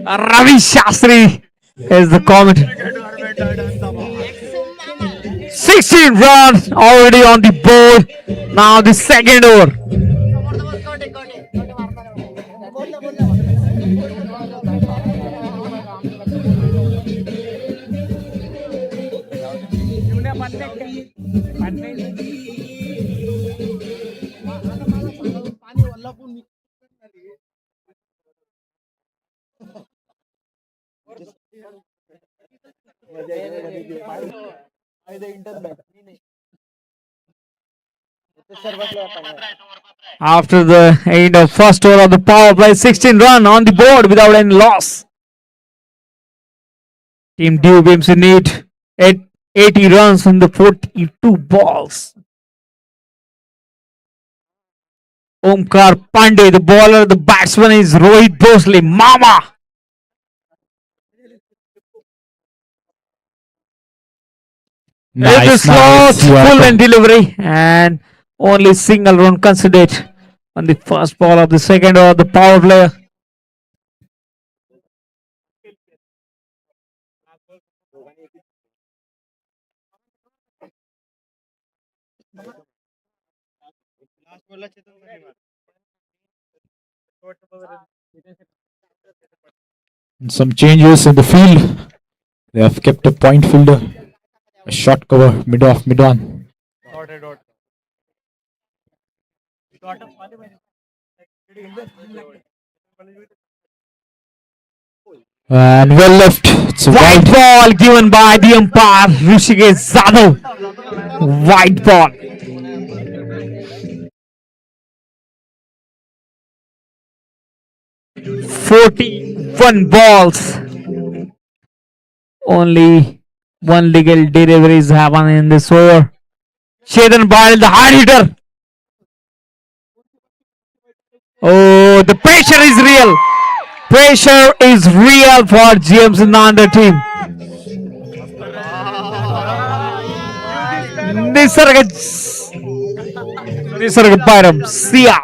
Ravi Shastri is the commentator. 16 runs already on the board. Now the second over. After the end of first over of the power play, 16 run on the board without any loss. Team DUBMC need 80 runs in the 42 balls. Omkar Pandey, the bowler, the batsman is Rohit Bhosle, Mama. Nice, nice. Full and delivery, and only single run considered on the first ball of the second over of the power play. Some changes in the field. They have kept a point fielder, a short cover, mid off, mid on. And well left. It's a White wide. ball given by the umpire, Rishikesh Zadav. White ball. "41 balls. Only one legal delivery is happening in this over. Chetan Badal, the hard hitter. Oh, the pressure is real. Pressure is real for GMC Nanded team. Nisarga Bairam, Sia.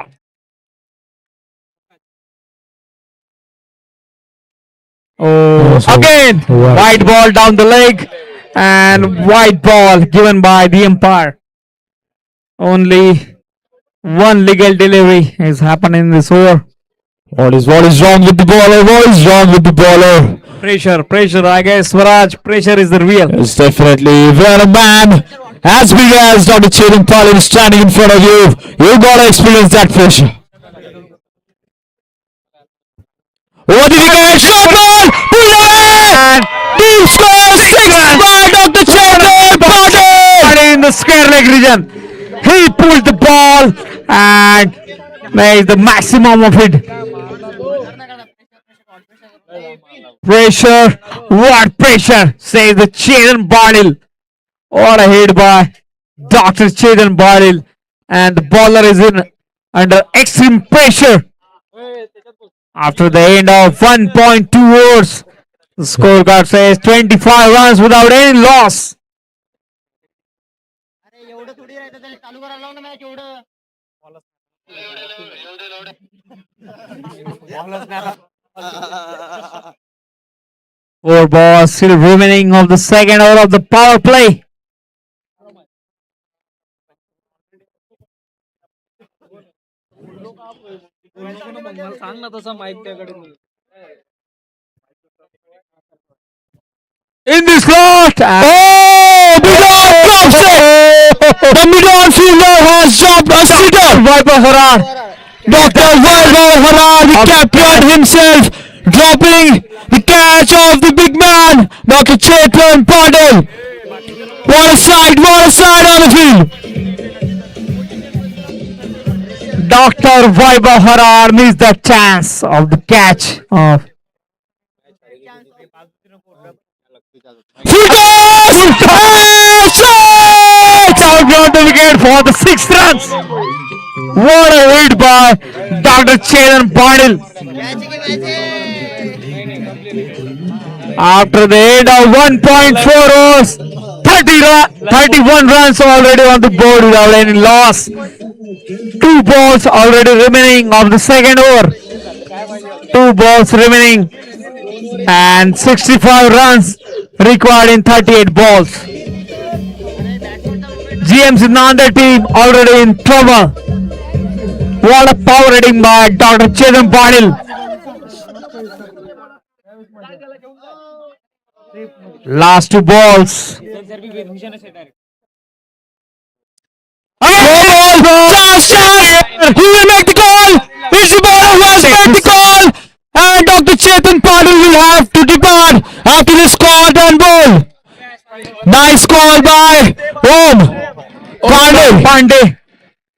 Oh, again, white ball down the leg, and white ball given by the umpire. Only one legal delivery is happening in this over. What is wrong with the bowler? What is wrong with the bowler? Pressure, I guess, Swaraj, pressure is the real. It's definitely when a man as big as Dr. Chetan Palin is standing in front of you, you gotta experience that pressure. What did he get? Shot ball! Pull away! Team score 6 by Dr. Chetan Palin! In the square leg region, he pulled the ball and made the maximum of it. Pressure, what pressure, says the Chetan Badal. What a hit by Dr. Chetan Badal, and the bowler is in under extreme pressure. After the end of 1.2 overs, the scorecard says 25 runs without any loss. Four balls still remaining of the second over of the power play. सांग ना तसं माहित त्याकडे In the slot! Oh! Bidon drops it! The mid-on fielder has dropped a sitter! Vaibhav Harar. Dr. Vaibhav Harar, the captain himself, dropping the catch of the big man, Dr. Chetan Badal. What a sight on the field! Dr. Vaibhav Harar missed the chance of the catch of Full toss! out beyond the wicket for the 6 runs. What a hit by Dr. Chetan Patil. After the end of 1.4 overs, 31 runs already on the board without any loss. 2 balls already remaining of the second over. 2 balls remaining and 65 runs required in 38 balls. GMC Nanded team already in trouble. What a power hitting by Dr. Chetan Patil. Last 2 balls. He will make the call. It's the ball who has made the call. And Dr. Chetan Patil will have to depart after this call and ball. Nice call by Pandey.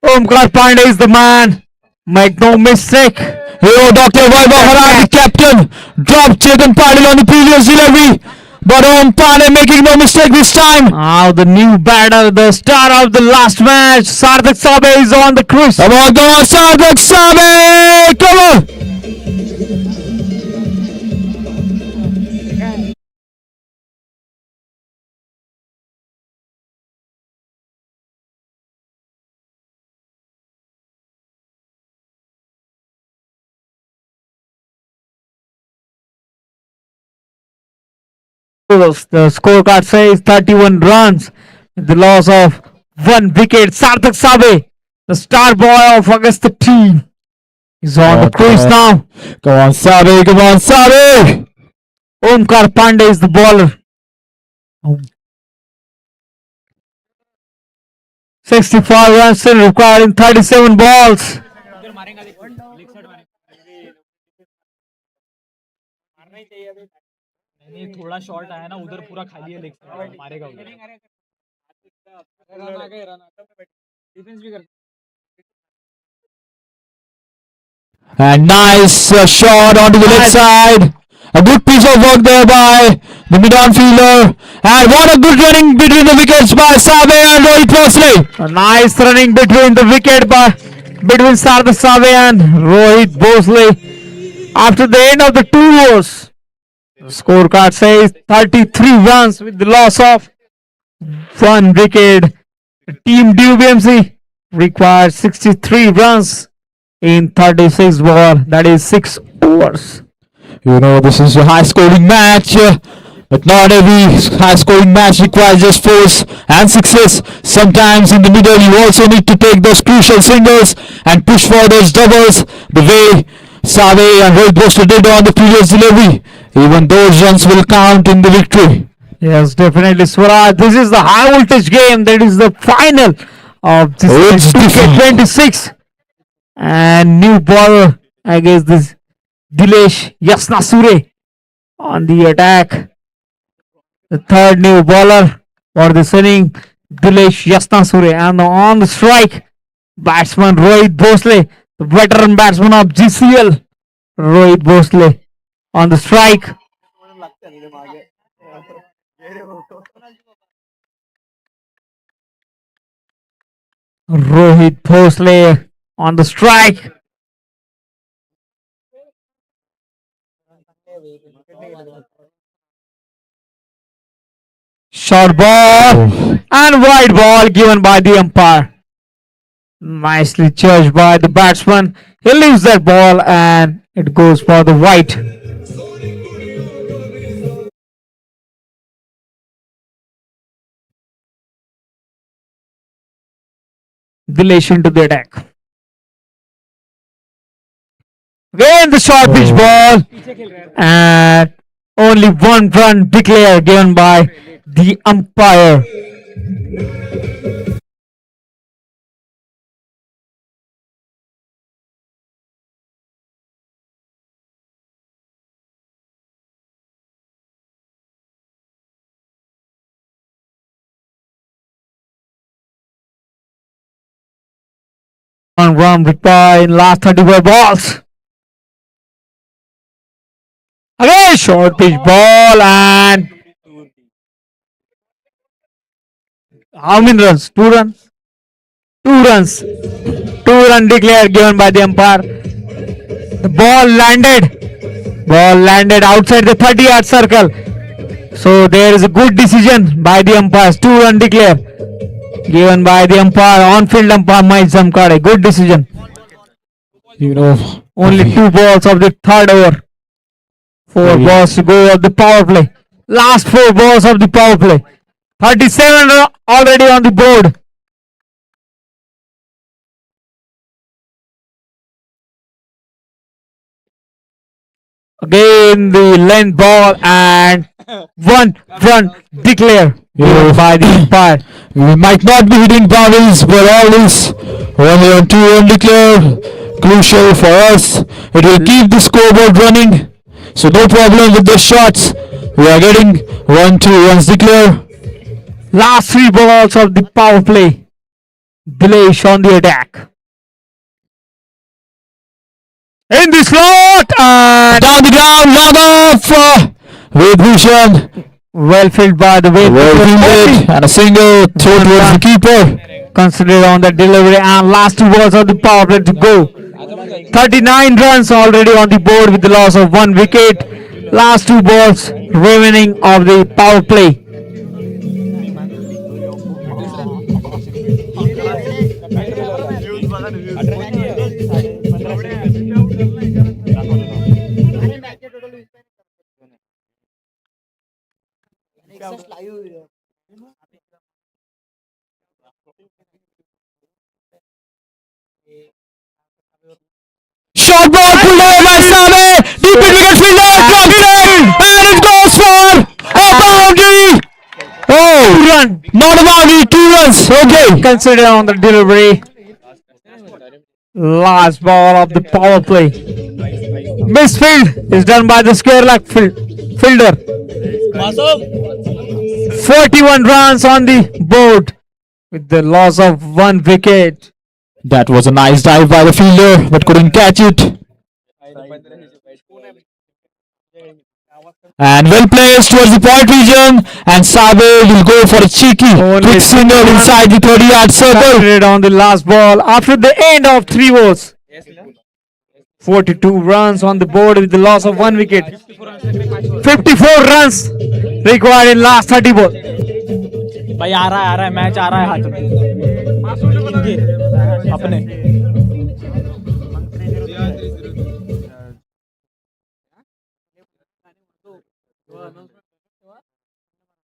Omkar Pandey is the man. Make no mistake. Here, Dr. Vaibhav Harad, the captain, dropped Chetan Patil on the previous delivery. But Pandey making no mistake this time. Now the new batter, the star of the last match, Sarthak Sabe is on the cruise. Come on, Sarthak Sabe! Come on! The scorecard says 31 runs with the loss of 1 wicket. Sarthak Sabe, the star boy of Augusta team, is on the crease now. Come on, Sabe. Come on, Sabe. Omkar Pandey is the bowler. 65 runs still required in 37 balls. नहीं थोड़ा short आया ना उधर पूरा खाली है leg मारेगा उधर डिफेंस भी कर And nice shot onto the left side. A good piece of work there by the mid-on fielder. And what a good running between the wickets by Sabe and Rohit Bhosle. A nice running between the wicket between Sarthak Sabe and Rohit Bhosle. After the end of the 2 overs, the scorecard says 33 runs with the loss of 1 wicket. Team DUBMC requires 63 runs in 36 balls. That is 6 overs. You know, this is a high scoring match, but not every high scoring match requires just 4s and 6s. Sometimes in the middle you also need to take those crucial singles and push for those doubles the way Sabe and Rohit Bhosle did on the previous delivery. Even those runs will count in the victory. Yes, definitely, Swaraj. This is the high voltage game. That is the final of this 2K26. And new ball against this Dilesh Yasnasure on the attack. The third new bowler for this inning, Dilesh Yasnasure. And on the strike, batsman Rohit Bhosle, the veteran batsman of GCL, Rohit Bhosle on the strike. Rohit Bhosle on the strike. Short ball and wide ball given by the umpire. Nicely judged by the batsman. He leaves that ball and it goes for the white. Dilesh into the attack. Again the short pitch ball and only 1 run declared given by the umpire. One run required in last 35 balls. Again short pitch ball and how many runs? 2 runs? 2 runs. 2 run declared given by the umpire. The ball landed. Ball landed outside the 30-yard circle. So there is a good decision by the umpires. 2-run declare given by the umpire, on-field umpire Mike Zamkade. Good decision. You know, Only 2 balls of the third over. 4 balls to go of the power play. Last 4 balls of the power play. 37 are already on the board. Again the length ball and 1-run declare given by the umpire. we might not be hitting boundaries, but all is only on 2-run declare. Crucial for us. It will keep the scoreboard running. So no problem with the shots. We are getting 1-2 runs declare. Last 3 balls of the power play. Dilesh on the attack. In the slot and Down the ground, long off. Ved Bhushan. well filled by the way. Well fielded and a single throw towards the keeper. Considered on the delivery and last 2 balls of the power play to go. 39 runs already on the board with the loss of 1 wicket. Last 2 balls remaining of the power play. Short ball pulled away by Same. Deep in wicket fielder drops it and it goes for a boundary. Oh, 2-run not a boundary, 2 runs. Okay. considered on the delivery. Last ball of the power play. Misfield is done by the square leg fielder. 41 runs on the board with the loss of 1 wicket. That was a nice dive by the fielder, but couldn't catch it. And well placed towards the point region, and Sabe will go for a cheeky quick single inside the 30-yard circle. Considered on the last ball after the end of 3 overs. 42 runs on the board with the loss of 1 wicket. 54 runs required in last 30 balls. भाई आ रहा है match आ रहा है हाथ में अपने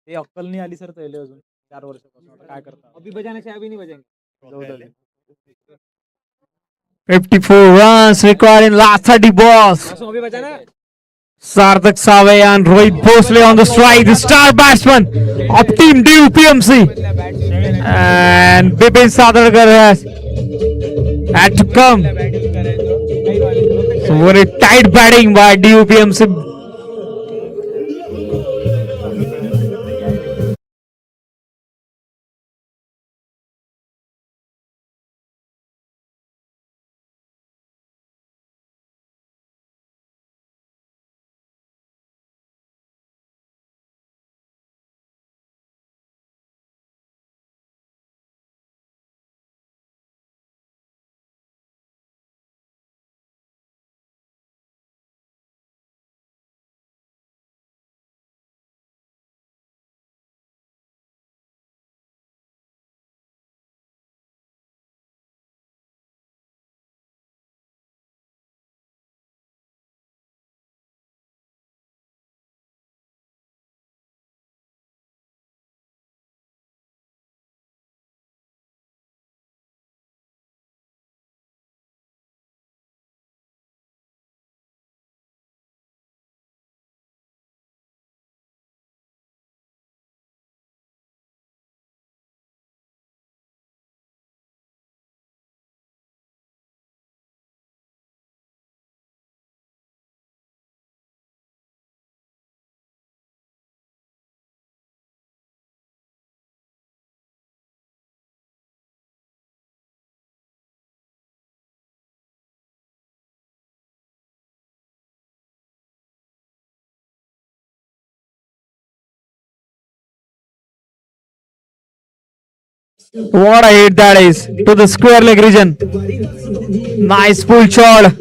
ते अक्कल नाही आली सर पहिले अजून 4 वर्षापासून आता काय करता अभी बजाने से अभी नहीं बजाएंगे 54 runs required in last 30 balls. अभी बजाना है Sarthak Save and Rohit Bhosle on the strike, the star batsman of team DUPMC. And Bipin Sadarkar has had to come. So very tight batting by DUPMC. What a hit that is to the square leg region. Nice pull shot.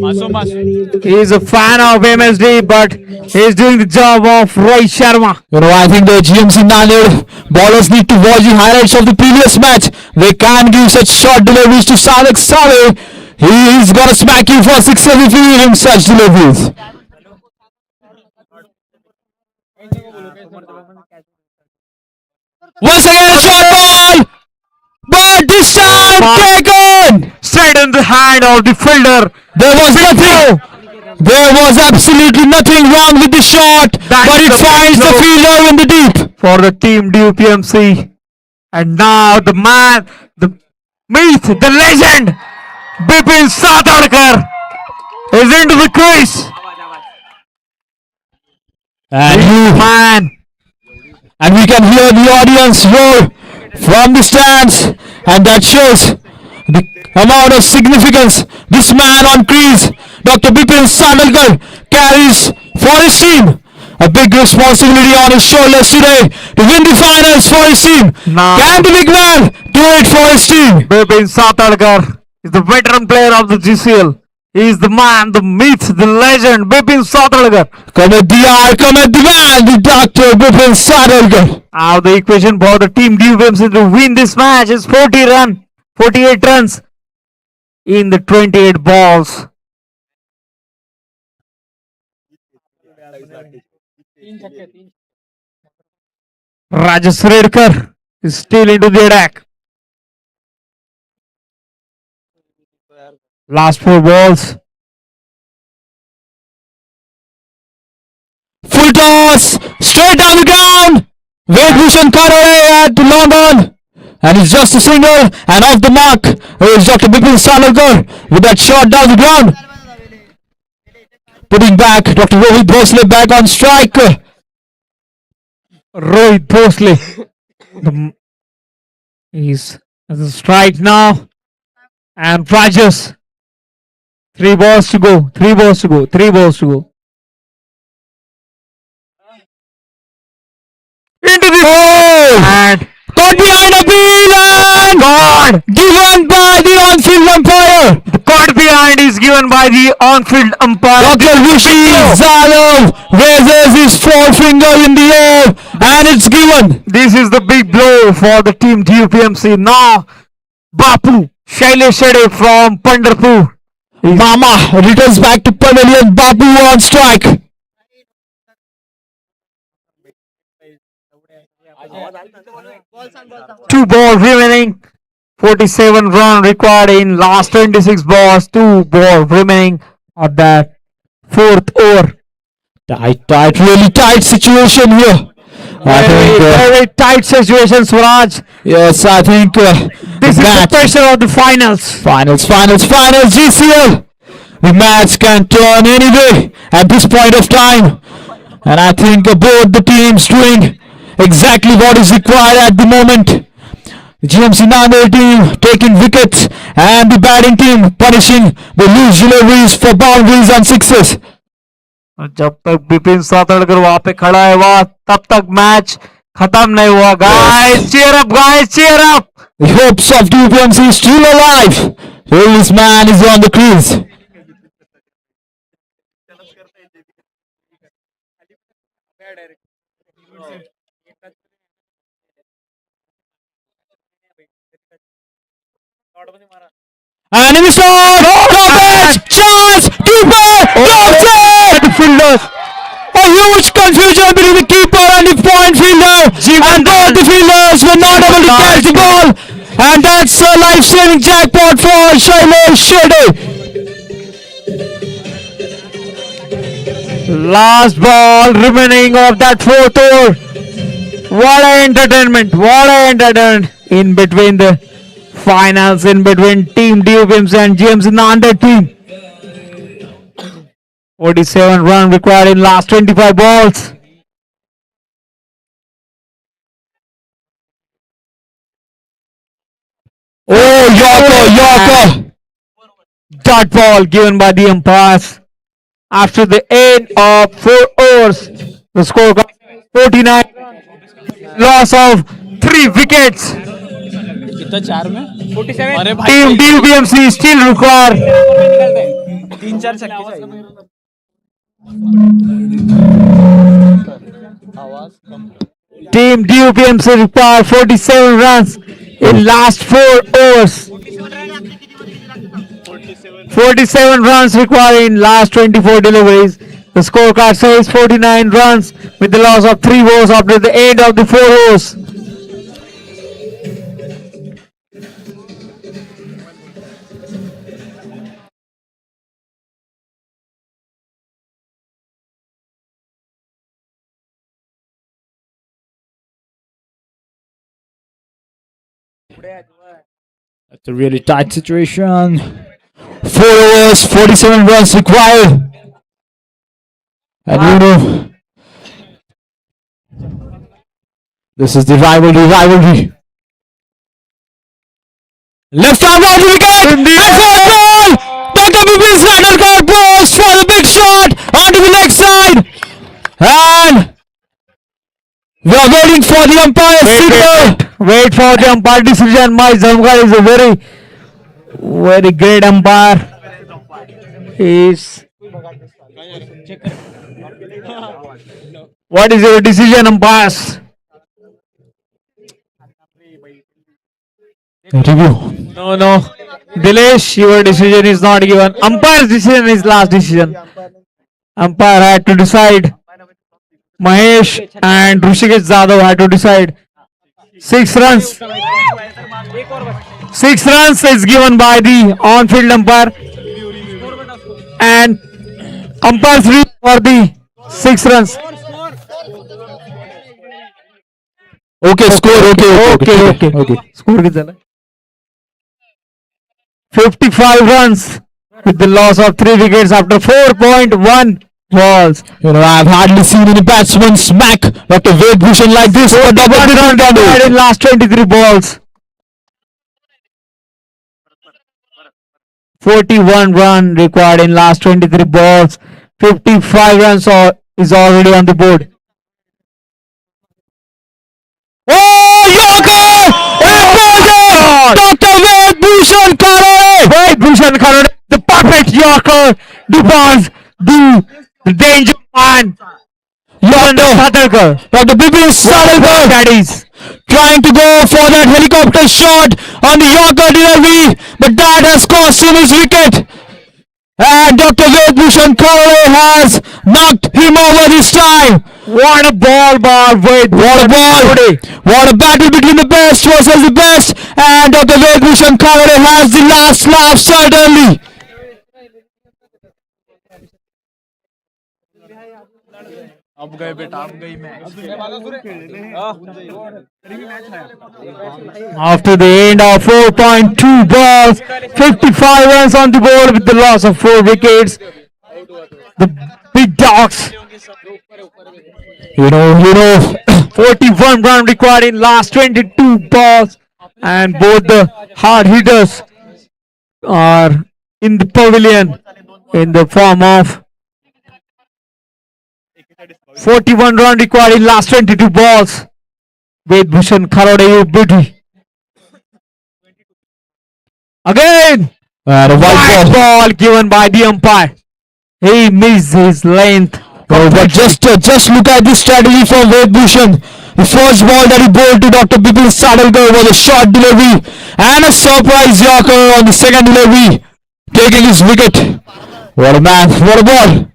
He is a fan of MSD, but he is doing the job of Rohit Sharma. You know, I think the GMC Nanded bowlers need to watch the highlights of the previous match. They can give such short deliveries to Sadik Saleh. He's gonna smack you for sixes if you give him such deliveries. Once again, a short ball, but this time taken. Straight in the hand of the fielder. There was nothing. There was absolutely nothing wrong with the shot, but it finds the fielder in the deep. For the team DUPMC. And now the man, the myth, the legend, Bipin Satarkar is into the crease. And we can hear the audience roar from the stands, and that shows the amount of significance this man on crease, Dr. Bipin Satarkar, carries for his team. A big responsibility on his shoulders today to win the finals for his team. Now, Can the big man do it for his team? Bipin Satarkar is the veteran player of the GCL. He is the man, the myth, the legend, Bipin Satarkar. Come at the man, the Dr. Bipin Satarkar. Now the equation for the team DUPMC to win this match is 48 runs in the 28 balls. Rajas Redkar is still into the attack. Last 4 balls. Full toss, straight down the ground. Ved Bhushan cut away at the long on. And it's just a single and off the mark. It's Dr. Bipin Satarkar with that shot down the ground. Putting back Dr. Rohit Bhosle back on strike. Rohit Bhosle. He's at the strike now. And Rajas. 3 balls to go. 3 balls to go. 3 balls to go. Into the hole! And Caught behind a wheel and God! given by the on-field umpire. The caught behind is given by the on-field umpire. Dr. Rishi Zalov raises his forefinger in the air and it's given. This is the big blow for the team DUPMC. Now, Bapu Shailesh Shede from Pandharpur. Mama returns back to Pavilion. Babu on strike. Two balls remaining. 47 run required in last 26 balls. 2 balls remaining at that 4th over. Tight, really tight situation here. Very tight situation, Swaraj. Yes, I think This is the pressure of the finals. Finals, GCL. The match can turn anyway at this point of time. And I think both the teams doing exactly what is required at the moment. The GMC Nanded team taking wickets and the batting team punishing the loose deliveries for boundaries and sixes. जब तक बिपिन सातड़कर वहां पे खड़ा है वहां तब तक match खत्म नहीं हुआ. Guys, cheer up, guys, cheer up. The hopes of DUPMC is still alive. This man is on the crease. And in the shot, top chance, keeper, blocked it! The fielders. A huge confusion between the keeper and the point fielder, and both the fielders were not able to catch the ball, and that's a life-saving jackpot for Shailesh Shede. Last ball remaining of that 4th over. What an entertainment! What an entertainment in between the finals, in between Team DUPMC and GMC Nanded team. 47 run required in last 25 balls. Oh, Yorker! Dot ball given by the umpires. After the end of 4 overs, the score got 49. Loss of 3 wickets. कितना 4 में 47 Team DUPMC still require 3-4 छक्के चाहिए. Team DUPMC require 47 runs in last 4 overs. 47 runs required in last 24 deliveries. The scorecard says 49 runs with the loss of 3 balls after the end of the 4 overs. That's a really tight situation. 4 overs, 47 runs required. And you know, this is the rivalry. Left arm right wicket. And fourth ball. Dr. Bipin Sadarkar post for the big shot onto the leg side. And we are waiting for the umpire's signal. Wait for the umpire decision. My Zamgar is a very great umpire. What is your decision, umpires? Review. No. Dilesh, your decision is not given. Umpire's decision is last decision. Umpire had to decide. Mahesh and Rushikesh Zadav had to decide. 6 runs. 6 runs is given by the on-field umpire. And umpire's review for the 6 runs. Okay, score. Okay. Score कितना है? 55 runs with the loss of 3 wickets after 4.1 balls. You know, I've hardly seen any batsman smack Dr. Ved Bhushan like this. For double Required in last 23 balls. 41 run required in last 23 balls. 55 runs is already on the board. Oh, Yorker! Dr. Ved Bhushan Karore! Ved Bhushan Karore, the perfect Yorker, demands the danger man. Dr. Bipin Sadarkar Daddies. trying to go for that helicopter shot on the Yorker delivery, but that has cost him his wicket. And Dr. Ved Bhushan Karore has knocked him over this time. What a ball, Ved. What a ball! What a battle between the best versus the best. And Dr. Ved Bhushan Karore has the last laugh, certainly. After the end of 4.2 balls, 55 runs on the board with the loss of 4 wickets. The big dogs. 41 run required in last 22 balls, and both the hard hitters are in the pavilion in the form of 41 run required in last 22 balls. Ved Bhushan Karore, you beauty. Again, And a white white ball. ball given by the umpire. He missed his length. Oh, but just look at this strategy from Ved Bhushan. The first ball that he bowled to Dr. Bipin Sadarkar was a short delivery and a surprise Yorker on the second delivery, taking his wicket. What a man! What a ball!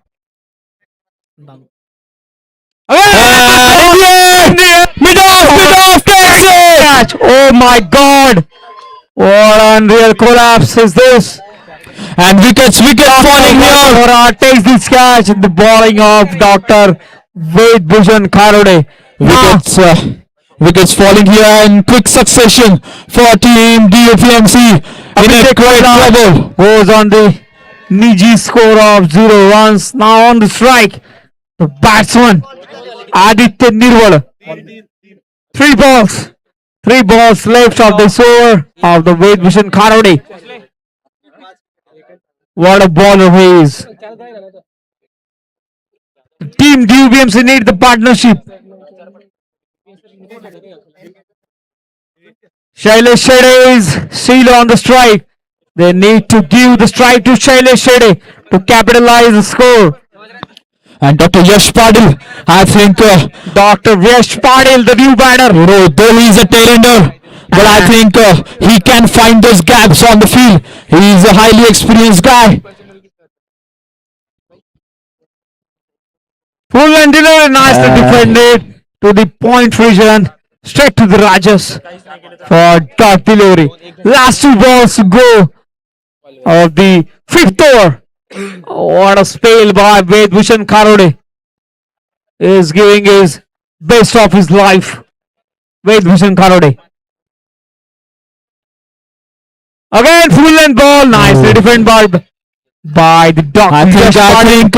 Mid-off, takes it! Catch. Oh my God! What unreal collapse is this? And wicket falling here. Bora takes this catch in the bowling of Dr. Ved Bhushan Karore. Wickets falling here in quick succession for Team DUPMC in a great trouble. Goes on the Niji score of 0 runs. Now on the strike, the batsman Aditya Nirwal. 3 balls. 3 balls left of the over of the Ved Bhushan Karore. What a bowler he is. Team DUPMC need the partnership. Shailesh Shede is still on the strike. They need to give the strike to Shailesh Shede to capitalize the score. And Dr. Yash Padil, I think, Dr. Yash Padil, the new batter. though he's a tailender, but I think he can find those gaps on the field. He's a highly experienced guy. Full and delivery, nicely defended to the point region. Straight to the Rajas for dot delivery. Last 2 balls to go of the 5th over. What a spell by Ved Bhushan Karode. Is giving his best of his life. Ved Bhushan Karode. Again, full length ball. Nicely defended by the Dr. I think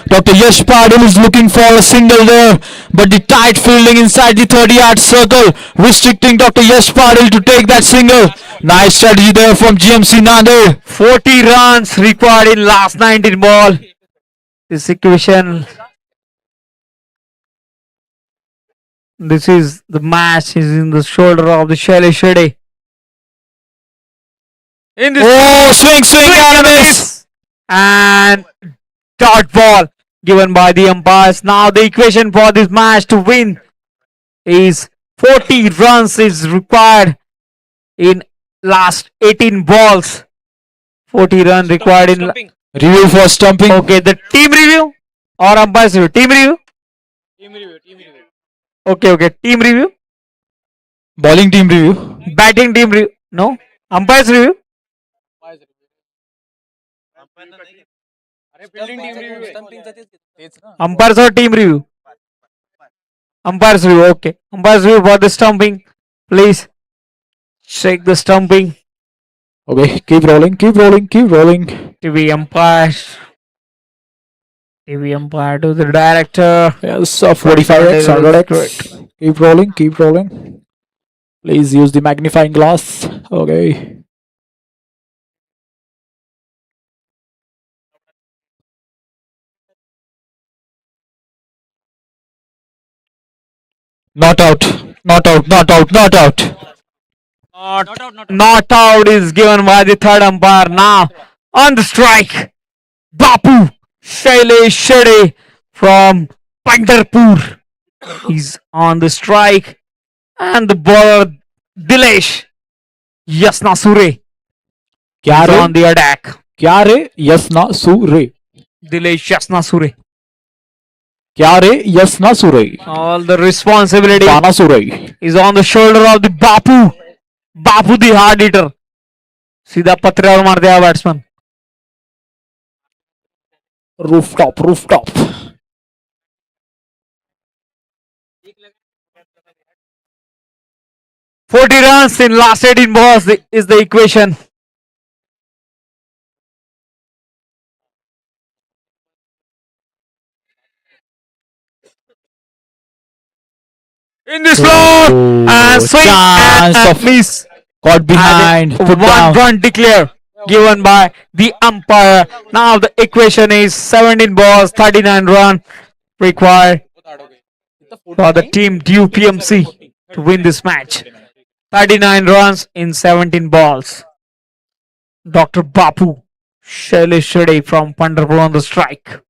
Dr. Yash Padil is looking for a single there, but the tight fielding inside the 30-yard circle, restricting Dr. Yash Padil to take that single. Nice strategy there from GMC Nanded. 40 runs required in last 19 ball. This equation. This is the match is in the shoulder of the Shailesh Shetty. In this Swing and a miss. and dot ball given by the umpires. Now the equation for this match to win is 40 runs is required in last 18 balls. 40 run required in. Review for stumping. Okay, the team review or umpires review? Team review. Okay, team review. Bowling team review. Batting team review. No, umpires review. Umpires or team review? Umpires review. Okay, umpires review for the stumping. Please check the stumping. Okay, keep rolling. TV umpires. TV umpire to the director. Yes, 45x, 100x. Keep rolling. Please use the magnifying glass. Okay. Not out. Not out is given by the third umpire. Now on the strike, Bapu Shailesh Shetty from Pandharpur. He's on the strike, and the bowler Dilesh Yasnasure क्या is रे? on the attack. क्या रे? Yes na su re. Dilesh Yasnasure. क्या रे? Yes na su re. All the responsibility Pana su re. is on the shoulder of the Bapu. Bapu the hard hitter. सीधा पत्र्यावर मारते हा batsman. Rooftop. 40 runs in last 18 balls is the equation. In this floor and swing chance and of miss. Got behind. Put One down. run declare given by the umpire. Now the equation is 17 balls, 39 run required for the team due PMC to win this match. 39 runs in 17 balls. Dr. Bapu Shailesh Shetty from Pandharpur on the strike.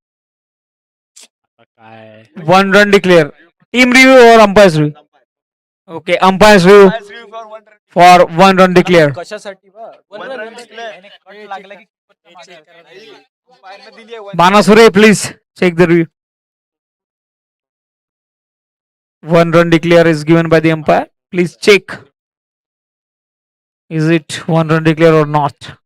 1 run declare. Team review or umpires review? Okay, umpires review for 1 run declare. Banasure, please check the review. 1 run declare is given by the umpire. Please check. Is it 1 run declare or not?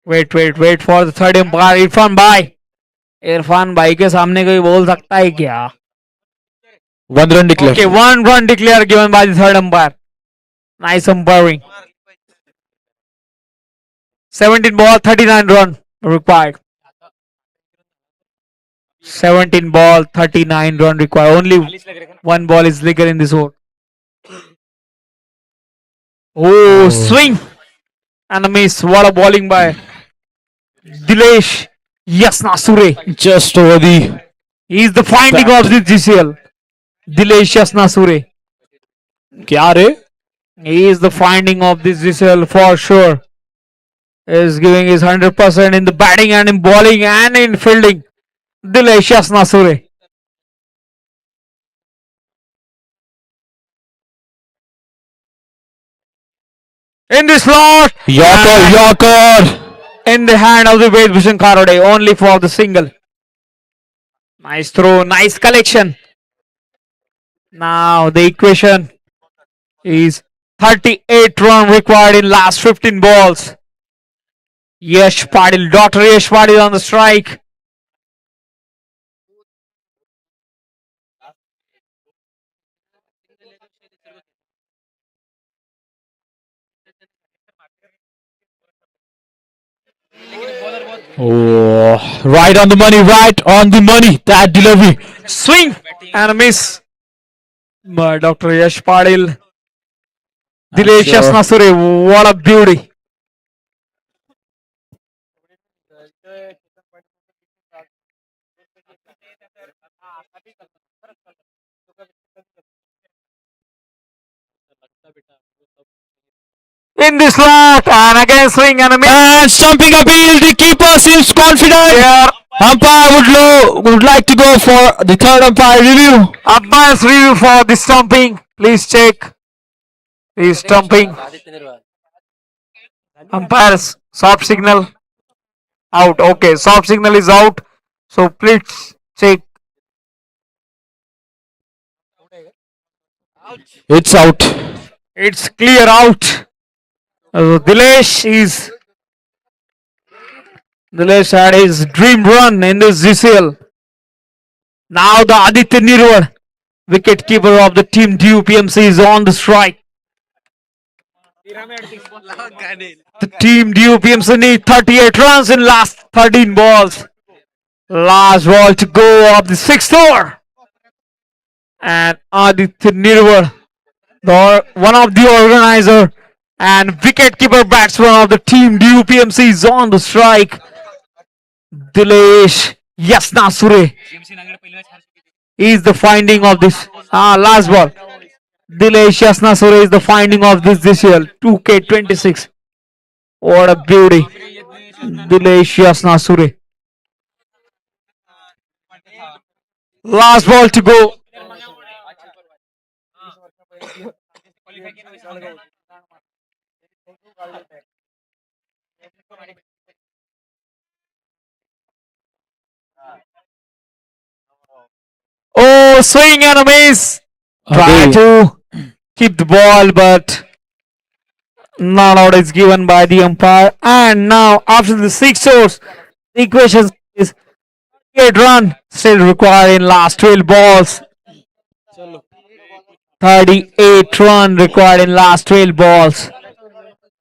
Wait for the third umpire. Irfan भाई के सामने कोई बोल सकता है क्या? 1 run declare. Okay, 1 run declare given by the third umpire. Nice umpiring. 17 ball, 39 run required. 17 ball, 39 run required. Only 1 ball is legal in this over. Oh, swing and a miss. What a bowling by Dilesh Yasnasure. Just over the He is the finding bat. of this GCL. Dilesh Yasnasure. क्या रे? He is the finding of this GCL for sure. He is giving his 100% in the batting and in bowling and in fielding. Dilesh Yasnasure. In this slot, Yorker. in the hand of the Ved Bhushan Kharode, only for the single. Nice throw, nice collection. Now the equation is 38 run required in last 15 balls. Yash Padil, Dr. Yash Padil on the strike. Oh, right on the money, right on the money. That delivery. Swing and a miss by Dr. Yash Padil. Dilesh sure. Yasnasure, what a beauty. In this slot and again swing and a miss. And stumping appeal. The keeper seems confident. Here, Umpire would like to go for the third umpire review. umpire's review for the stumping. Please check. The stumping. Umpire's soft signal out. Okay, soft signal is out. So please check. It's out. It's clear out. Dilesh had his dream run in this GCL. Now the Aditya Nirwal, wicket keeper of the team DUPMC, is on the strike. The team DUPMC need 38 runs in last 13 balls. Last ball to go of the 6th over. And Aditya Nirwal, one of the organizer and wicket-keeper batsman of the team DUPMC, is on the strike. Dilesh Yasnasure is the finding of this. Last ball. Dilesh Yasnasure is the finding of this year. 2K26. What a beauty. Dilesh Yasnasure. Last ball to go. Oh, swing and a miss. Try to keep the ball, but not out is given by the umpire. And now, after the 6 overs, the equation is 8 run still required in last 12 balls. 38 run required in last 12 balls.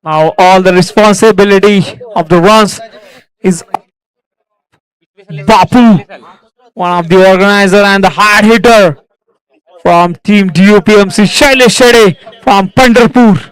Now all the responsibility of the runs is Bapu, one of the organizer and the hard hitter from team DUPMC, Shailesh Shede from Pandharpur.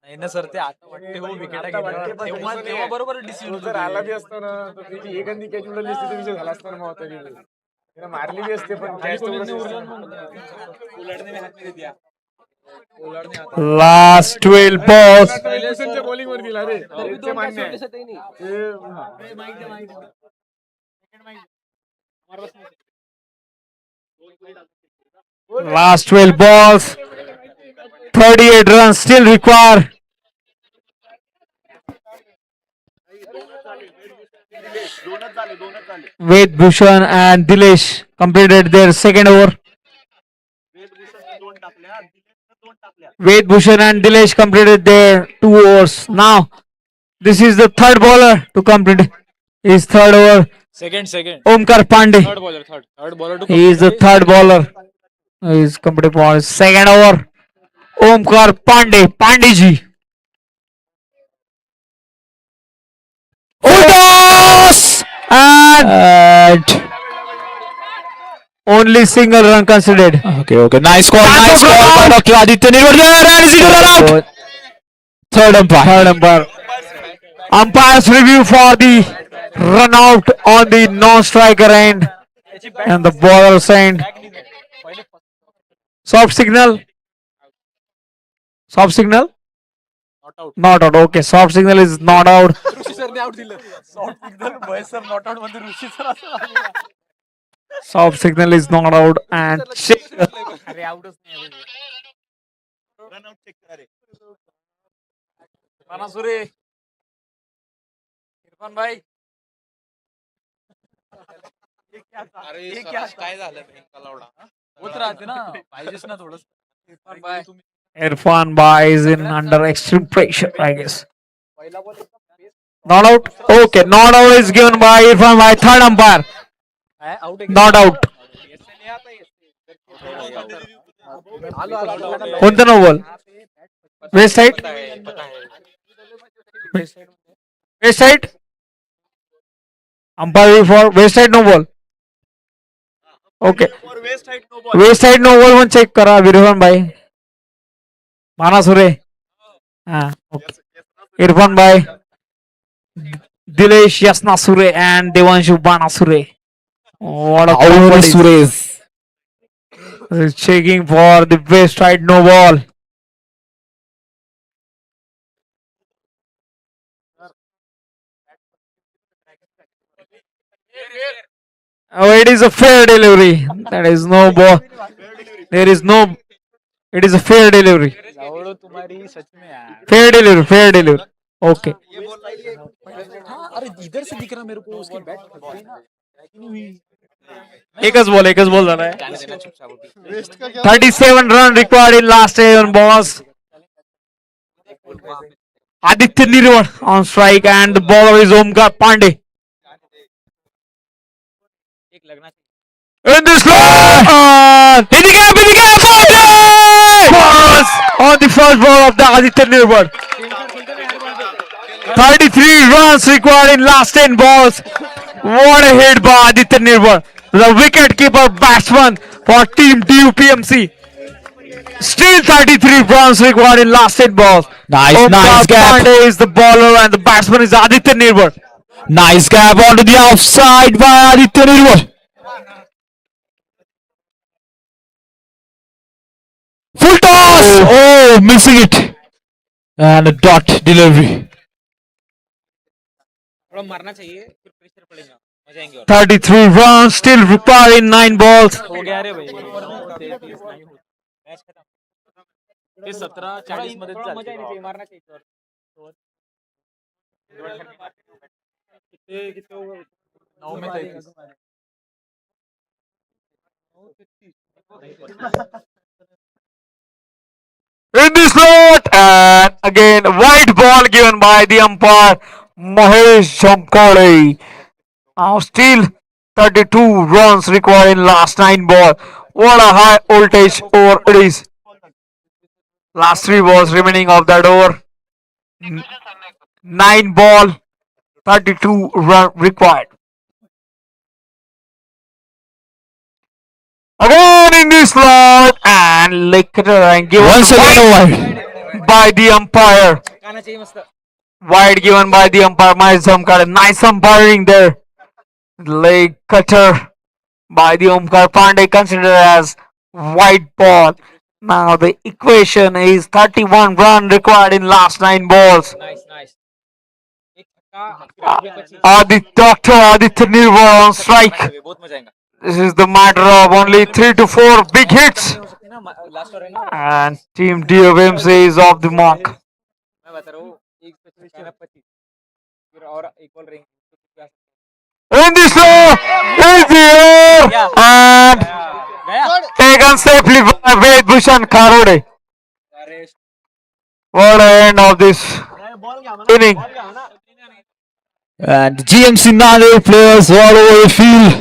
नाही ना sir, ते आता वाटते हो wicket तेव्हा तेव्हा बरोबर decision जर आला बी असतो ना तर त्याची एक अंडी कॅच उडवली असती तर विषय झाला असता ना मग तरी त्याला मारली बी असते पण कॅच Last 12 balls. बॉलिंग वर दिला रे ते मान्य आहे Last 12 balls. 38 runs still required. Ved Bhushan and Dilesh completed their second over. Ved Bhushan and Dilesh completed their 2 overs. Now, this is the third bowler to complete his third over. Second. Omkar Pandey. Third bowler. He is the third bowler. He is completing for his second over. Omkar Pandey. Toss! And only single run considered. Okay. Nice call by Dr. Aditya Nirwal there, and is it out? Third umpire. Umpire's review for the run out on the non-striker end and the bowler's end. Soft signal. Not out. Okay, soft signal is not out. Soft signal is not out and Irfan भाई काय झालं होत राहते ना पाहिजेच ना थोडं इरफान भाई Irfan Bhai is in under extreme pressure, I guess. Not out. Okay, not out is given by Irfan Bhai. Third umpire. Not out. कोणतं no ball waist side umpire for waist side no ball okay waist side no ball पण check करा विरफान भाई मानासुरे इरफान भाई Dilesh यसनासुरे and Devanshu Banasure. What a Suresh. Checking for the west side no ball. Oh, it is a fair delivery. That is no ball. There is no. It is a fair delivery. तुम्हारी सच में यार Fair delivery. Okay. अरे इधर से दिख रहा मेरे को उसकी बैट खतरी ना एकच बॉल झाला आहे 37 run required in last 7 balls. Aditya Nirwal on strike and the bowler is Omkar Pandey. In this one, in the gap, Pandey! On the first ball of the Aditya Nirwal. 33 runs required in last 10 balls. What a hit by Aditya Nirwal, the wicket-keeper batsman for Team DUPMC. Still 33 runs required in last 10 balls. Nice gap. Pandey is the bowler and the batsman is Aditya Nirwal. Nice gap onto the offside by Aditya Nirwal. Full toss! Oh, missing it. And a dot delivery. थोड़ा मारना चाहिए फिर pressure पड़ेगा मजा आएंगे और 33 runs still required in 9 balls. हो गया रे भाई मैच खत्म ते 17:40 मध्ये थोड़ा मजा नहीं चाहिए मारना चाहिए कितने 9 में 33 In this slot, and again white ball given by the umpire Mahesh Jamkale. Now still 32 runs required in last 9 balls. What a high voltage over it is. Last 3 balls remaining of that over. 9 ball, 32 run required. Again in this slot and licked and given Once again a wide. by the umpire. गाना चाहिए मस्त Wide given by the umpire Mahesh Jamkale. Nice umpiring there. Leg cutter by the umpire Pandey considered as white ball. Now the equation is 31 run required in last 9 balls. Nice एक छक्का Dr. Aditya Nirwal on strike. बहुत मजा आएगा This is the matter of only 3 to 4 big hits. Last over है ना And Team DOMC is off the mark. मैं बता रहा हूँ एक पे 25 फिर और एक बॉल रहेंगे In this slow is the air and गया taken safely by Ved Bhushan Kharode. What an end of this inning. And GMC Nanded players all over the field.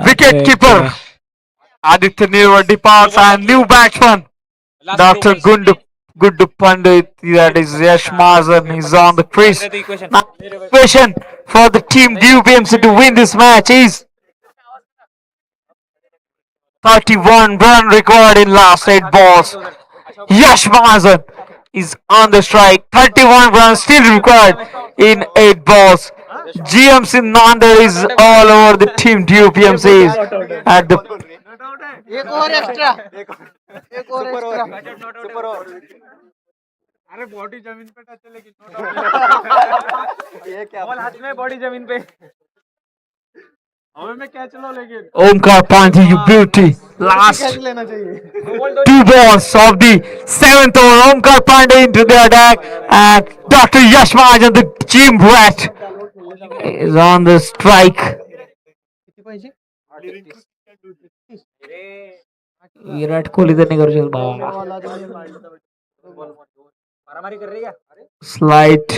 Wicket keeper Aditya Nirva departs and new batsman Dr. Gundu Pandit, that is Yash Mahajan, is on the crease. Now, question for the team DUPMC to win this match is 31 run required in last 8 balls. Yash Mahajan is on the strike. 31 runs still required in 8 balls. GMC Nanded is all over the team DUPMC is at the एक over extra एक over extra super over अरे body जमीन पे touch है लेकिन ये क्या ball हाथ में बॉडी जमीन पे हमें में कैच लो लेकिन Omkar Pandey, you beauty. Last लेना चाहिए 2 balls of the 7th over. Omkar Pandey into the attack and Dr. Yash Mahajan, the team rat, is on the strike. Virat Kohli तर नाही करू शकत बाबा. मारामारी कर रही है Slight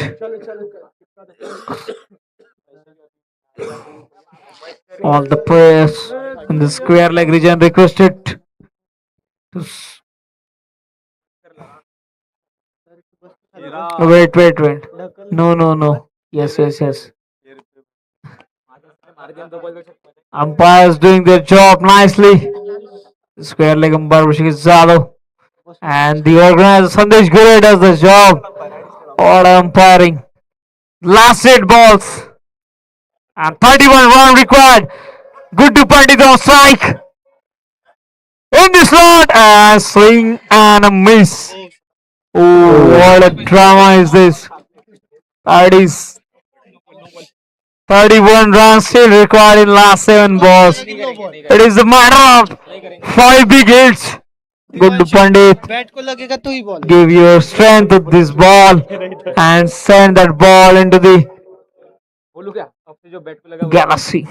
all the players in the square leg region requested to wait. No. Yes. Umpires doing their job nicely. Square leg umpire Rishikesh Yadav and the organizer Sandesh Gure does the job. All umpiring. Last 8 balls and 31 run required. Gundu Pandit on strike. In the slot and swing and a miss. Oh, what a drama is this! That is 31 runs still required in last 7 balls. It is a matter of 5 big hits. Gundu Pandit, bat को लगेगा तो ही ball give your strength to this ball and send that ball into the बोलू क्या अब जो bat को लगा galaxy.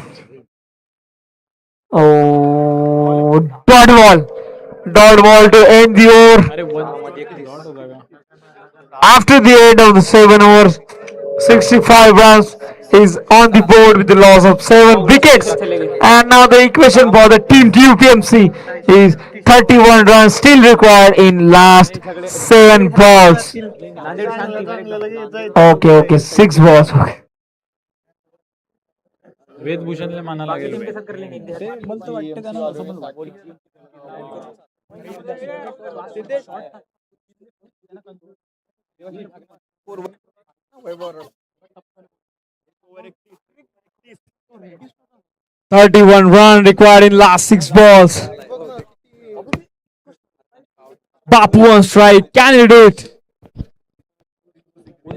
Oh, dot ball to end the over. After the end of the 7 overs, 65 runs is on the board with the loss of 7 wickets. And now the equation for the team DUPMC is 31 runs still required in last 7 balls. Okay, 6 balls. Okay. वेदभूषणला माना लागेल "31 run required in last 6 balls. Bapu on strike, candidate.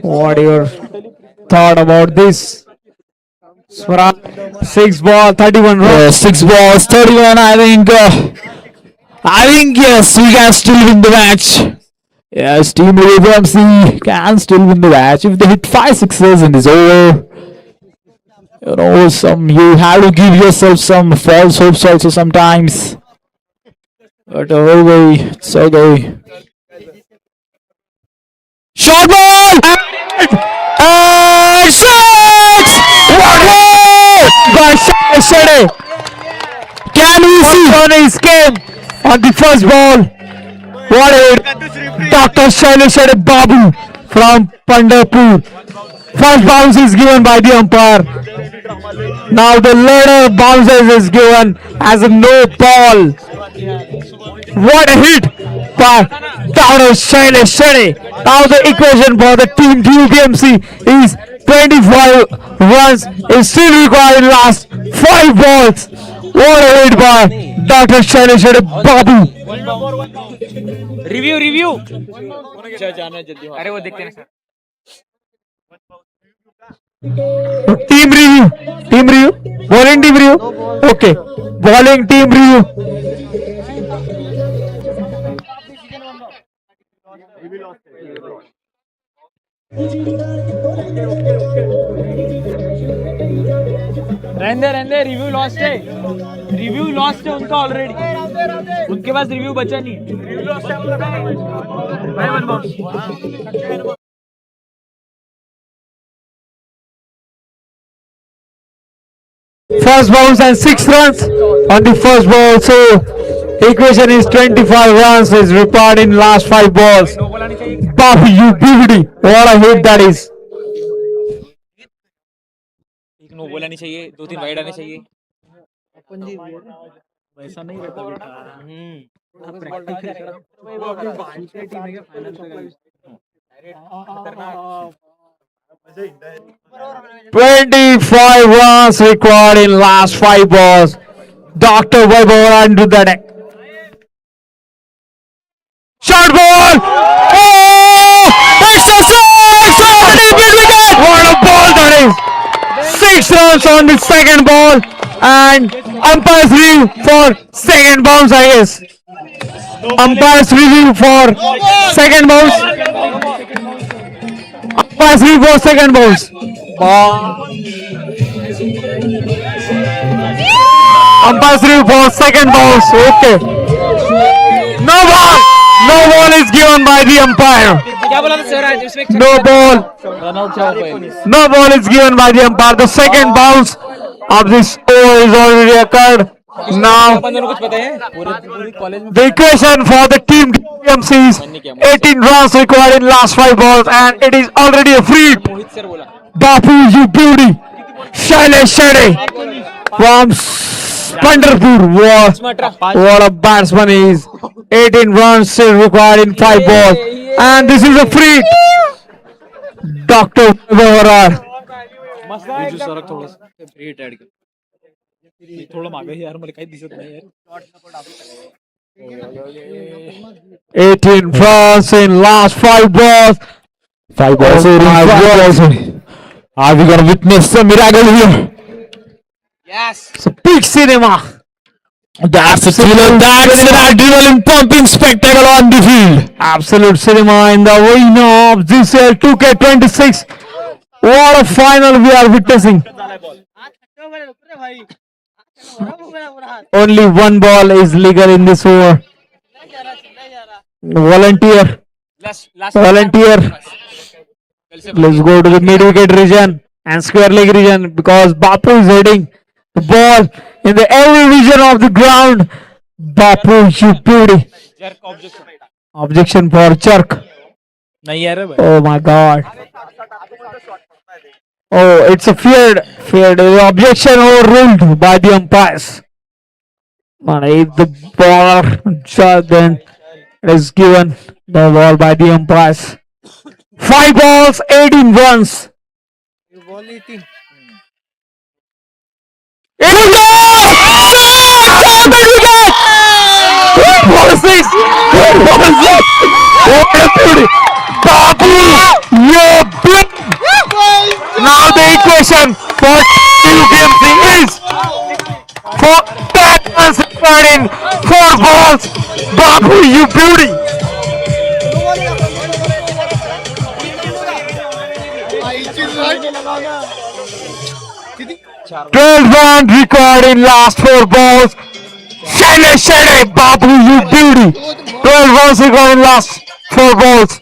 What your thought about this? Swaraj, 6 ball, 31 runs. 6 balls 31. I think yes, we can still win the match. Yes, team AVMC can still win the match if they hit 5 sixes in this over. You know, you have to give yourself some false hopes also sometimes. But it's okay. Short ball! And six! What goal! By Shade! Can we see on his game on the first ball? What a hit! Dr. Shailesh Babu from Pandharpur. First bounce is given by the umpire. Now the later bounces is given as a no ball. What a hit by Dr. Shailesh Shetty. Now the equation for the team DUPMC is 25 runs is still required in last 5 balls. What a hit by Dr. Shailesh Babu. Review अरे वो देखते हैं sir Team review, bowling team review. Okay, bowling team review. रहने review lost है उनका already उनके पास review बचा नहीं First bounce and 6 runs on the first ball. So Equation is 25 runs is required in last 5 balls. No बोला नहीं चाहिए Babu, you beauty. What a hit that is. एक नो बोला नहीं चाहिए, 2-3 वाइड आने चाहिए। वैसा नहीं रहता बेटा वो अभी दूसरी टीम है क्या final 25 runs required in last 5 balls. Dr. Vaibhav into the deck. Short ball! Oh! It's a six! Already big wicket! What a ball that is! 6 runs on the second ball and umpire's review for second bounce, I guess. Umpire's review for second bounce. Umpire's review for second bounce. Umpire's review for second bounce. Okay. No ball. No ball is given by the umpire. क्या बोला था sir आज उसमें? No ball. Run out क्या हुआ No ball is given by the umpire. The second bounce of this over is already occurred. Now अपन दोनों कुछ पता है? पूरी कॉलेज में the equation for the team DMCs 18 runs required in last 5 balls and it is already a free. Mohit sir बोला। Bapu, you beauty. Shailesh Shetty from Pandharpur. What a batsman he is. 18 runs still required in 5 balls. And this is a free. Dr. Vaibhav. Biju सरक थोडं rate add कर थोडं मागे यार मला काही दिसत नाही यार 18 runs in last 5 balls. 5 balls. Are we going to witness a miracle here? Yes. It's a big cinema. That's a thriller. That's an adrenaline pumping spectacle on the field. Absolute cinema in the arena of GCL 2K26. What a final we are witnessing. Only one ball is legal in this over. Volunteer. Volunteer. Let's go to the mid-wicket region and square leg region because Bapu is heading the ball in the every region of the ground. Bapu, you beauty. Objection for jerk. नाही यार Oh my God. Oh, it's a feared. The objection overruled by the umpires. And if the baller shot, then it is given the ball by the umpires. 5 balls, 18 runs. It is Good ball six. Good ball six. What a beauty. Babu, you're big. Now the equation for UPMC is for 10 runs required in 4 balls. Babu, you beauty. Twelve runs required in last 4 balls. Shailesh Shetty, Babu, you beauty. 12 runs required in last 4 balls.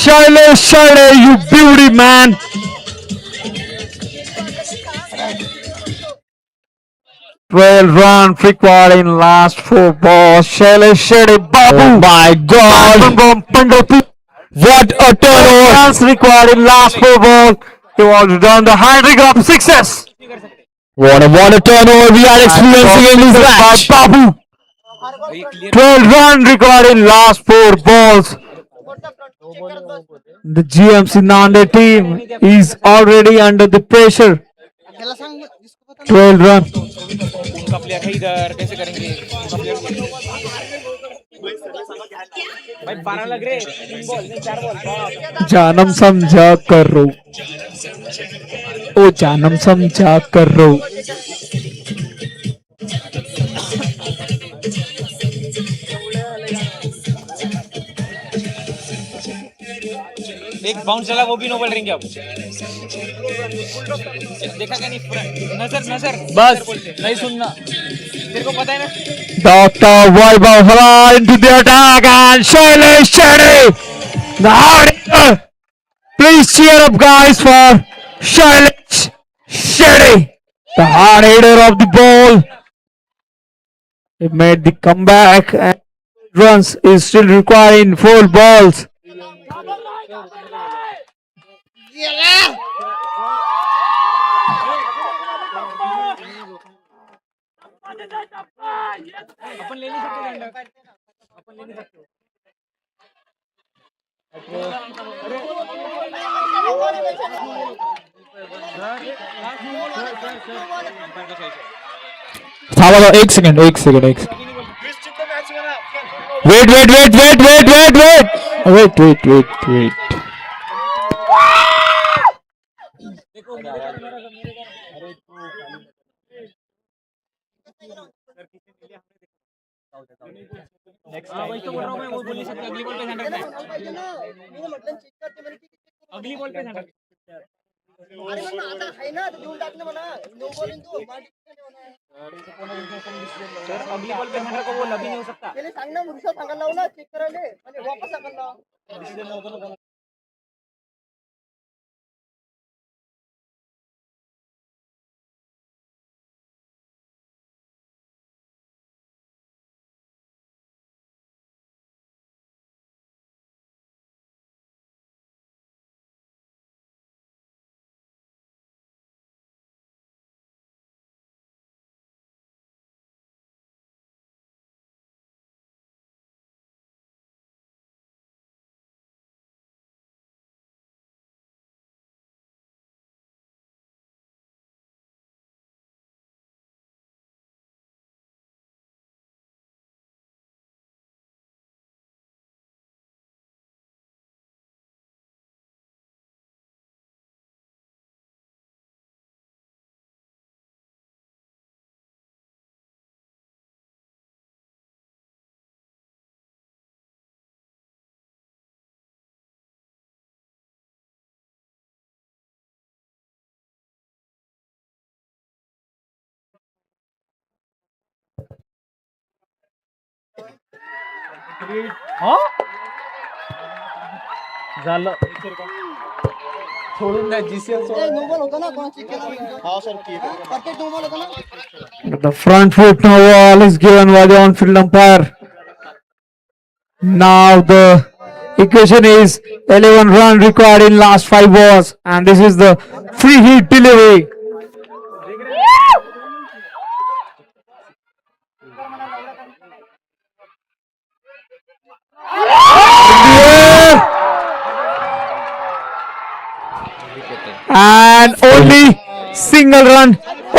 Shailesh Shetty, you beauty, man. Run required in last 4 balls. Shailesh Shetty, Babu. Oh my God. What a turnover. Runs required in last 4 balls. He was done the hat-trick of success. What a turnover we are experiencing in this match. Babu. 12 runs required in last 4 balls. The GMC Nanded team is already under the pressure. 12 runs. उनका player है इधर, कैसे करेंगे? उनका player भाई 12 लग रहे, 3 ball नहीं 4 बॉल। जानम समझा करो, ओ जानम समझा करो। एक बाउंस चला, वो भी नो बॉल रहेंगे अब। देखा क्या नहीं? नजर बस नहीं सुनना तेरे को पता है ना Dr. Vaibhav Hara into the attack and Shailesh Shetty, the hard hitter. Please cheer up, guys, for Shailesh Shetty, the hard hitter of the ball. He made the comeback and runs is still requiring 4 balls. अपन ले नहीं सकते झंडा अपन ले नहीं सकते थांबा थांबा, एक second wait wait wait wait wait wait wait wait wait wait हाँ वही तो बोल रहा हूँ मैं वो बोल नहीं सकते अगली बॉल पे झंडा अगली बॉल पे झंडा सर अगली बॉल पे झंडा को वो लभी नहीं हो सकता झालं सोडून नाही GCL The front foot no ball is given by the on-field umpire. Now the equation is 11 run required in last 5 balls, and this is the free hit delivery. And only single run.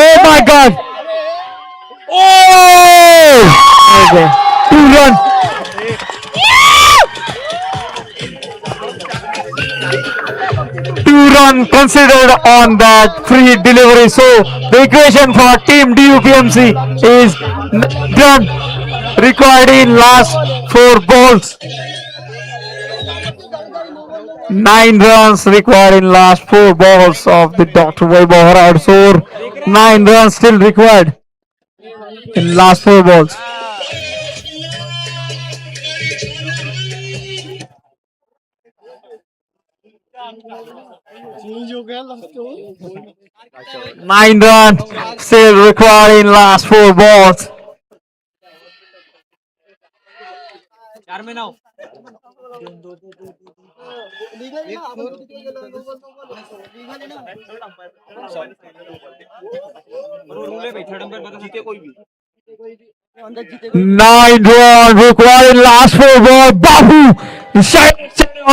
Oh my God! Oh! Okay. 2 run. Two-run considered on that free delivery. So the equation for Team DUPMC is done. Required in last 4 balls. 9 runs required in last 4 balls of the Dr. Vaibhav Hara. So 9 runs still required in last 4 balls. Nine runs still required in last 4 balls. 4 में 9 rule है भाई third umpire बता जीते कोई भी 9 runs required in last 4 balls. Babu shot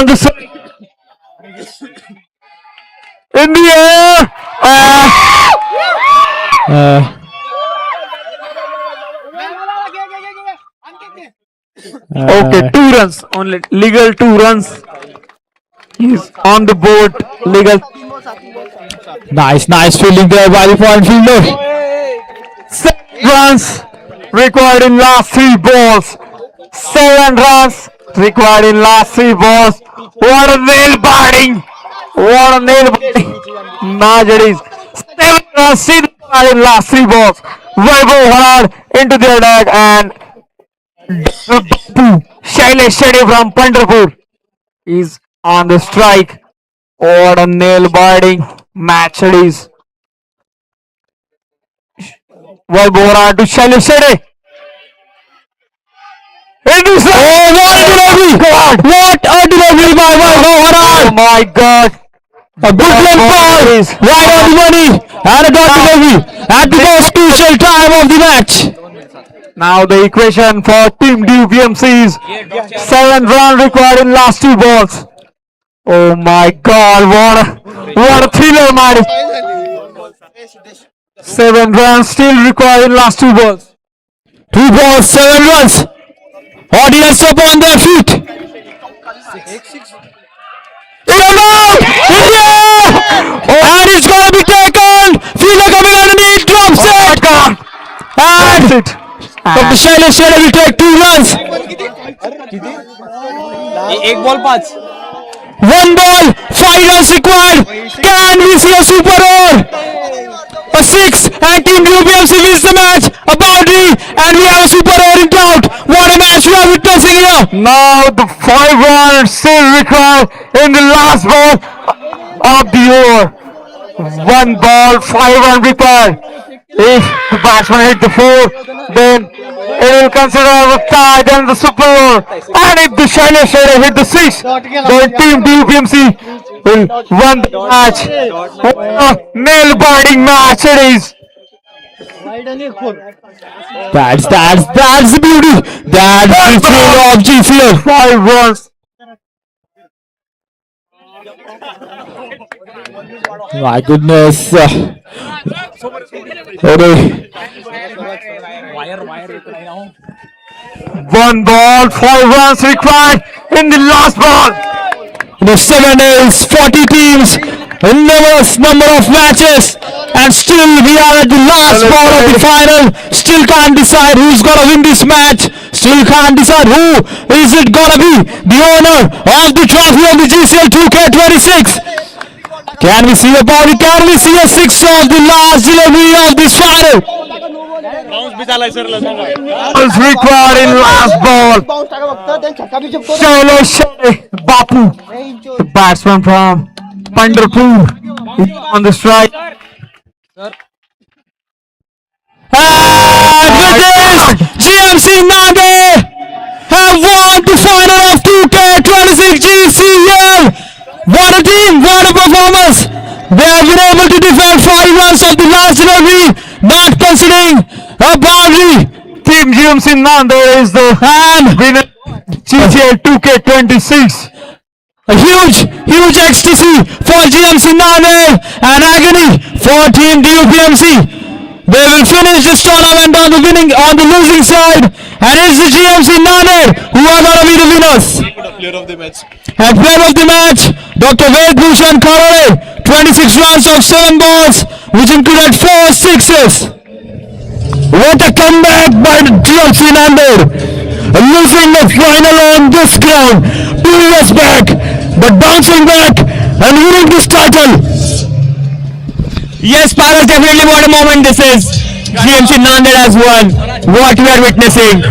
on the side. In the air. Okay, 2 runs only. Legal 2 runs. He's on the board. Legal. nice fielding there by the point fielder. 7 runs required in last 3 balls. 7 runs required in last 3 balls. What a nail biting! What a nail biting! Marjorie's 7 runs still required in last 3 balls. Vaibhav Harad into the attack and Shailesh Shetty from Pandharpur is on the strike. What a nail-biting match it is. Vaibhav Harad to Shailesh Shetty. What a delivery! What a delivery by Vaibhav Harad! Oh my God! A good length ball, right on the money, and a dot delivery at the most crucial time of the match. Now the equation for Team DUPMC is 7 runs required in last 2 balls. Oh my God! What a thriller, man! 7 runs still required in last 2 balls. 2 balls, 7 runs. Audience up on their feet. And it's gonna be taken. Fielder coming underneath, drops it. And Dr. Shailesh Shetty will take 2 runs. एक ball 5. 1 ball, 5 runs required. Can we see a super over? A 6 and Team UPMC wins the match. A boundary and we have a super over in count. What a match we are witnessing here. Now the 5 runs still required in the last ball of the over. 1 ball, 5 runs required. If the batsman hit the 4, then it will consider a tie, then the super over. And if the Shailesh Shetty hit the 6, then Team DUPMC will win the match. What a nail-biting match it is. That's the beauty. That's the thrill of GCL. 5 runs. My goodness. Okay. 1 ball, 5 runs required in the last ball. The 7 days, 40 teams, a numerous number of matches, and still we are at the last ball of the final. Still can't decide who's gonna win this match. Still can't decide who is it gonna be the owner of the trophy of the GCL 2K26. Can we see a body? Can we see a 6 of the last delivery of this final? Was required in last ball. Shailesh Shetty, Bapu, the batsman from Pandharpur, is on the strike. And with this, GMC Nanded have won the final of 2K26 GCL. What a team, what a performance. They have been able to defend 5 runs of the last delivery, not considering a boundary. Team GMC Nanded is the winner GCL 2K26. A huge ecstasy for GMC Nanded and agony for Team DUPMC. They will finish this tournament on the losing side, and it's the GMC Nanded who are going to be the winners. Player of the match. And player of the match, Dr. Ved Bhushan Karore, 26 runs of 7 balls, which included 4 sixes. What a comeback by the GMC Nanded, losing the final on this ground 2 years back, but bouncing back and winning this title. Yes, Paras, definitely what a moment this is. GMC Nanded has won. What we are witnessing.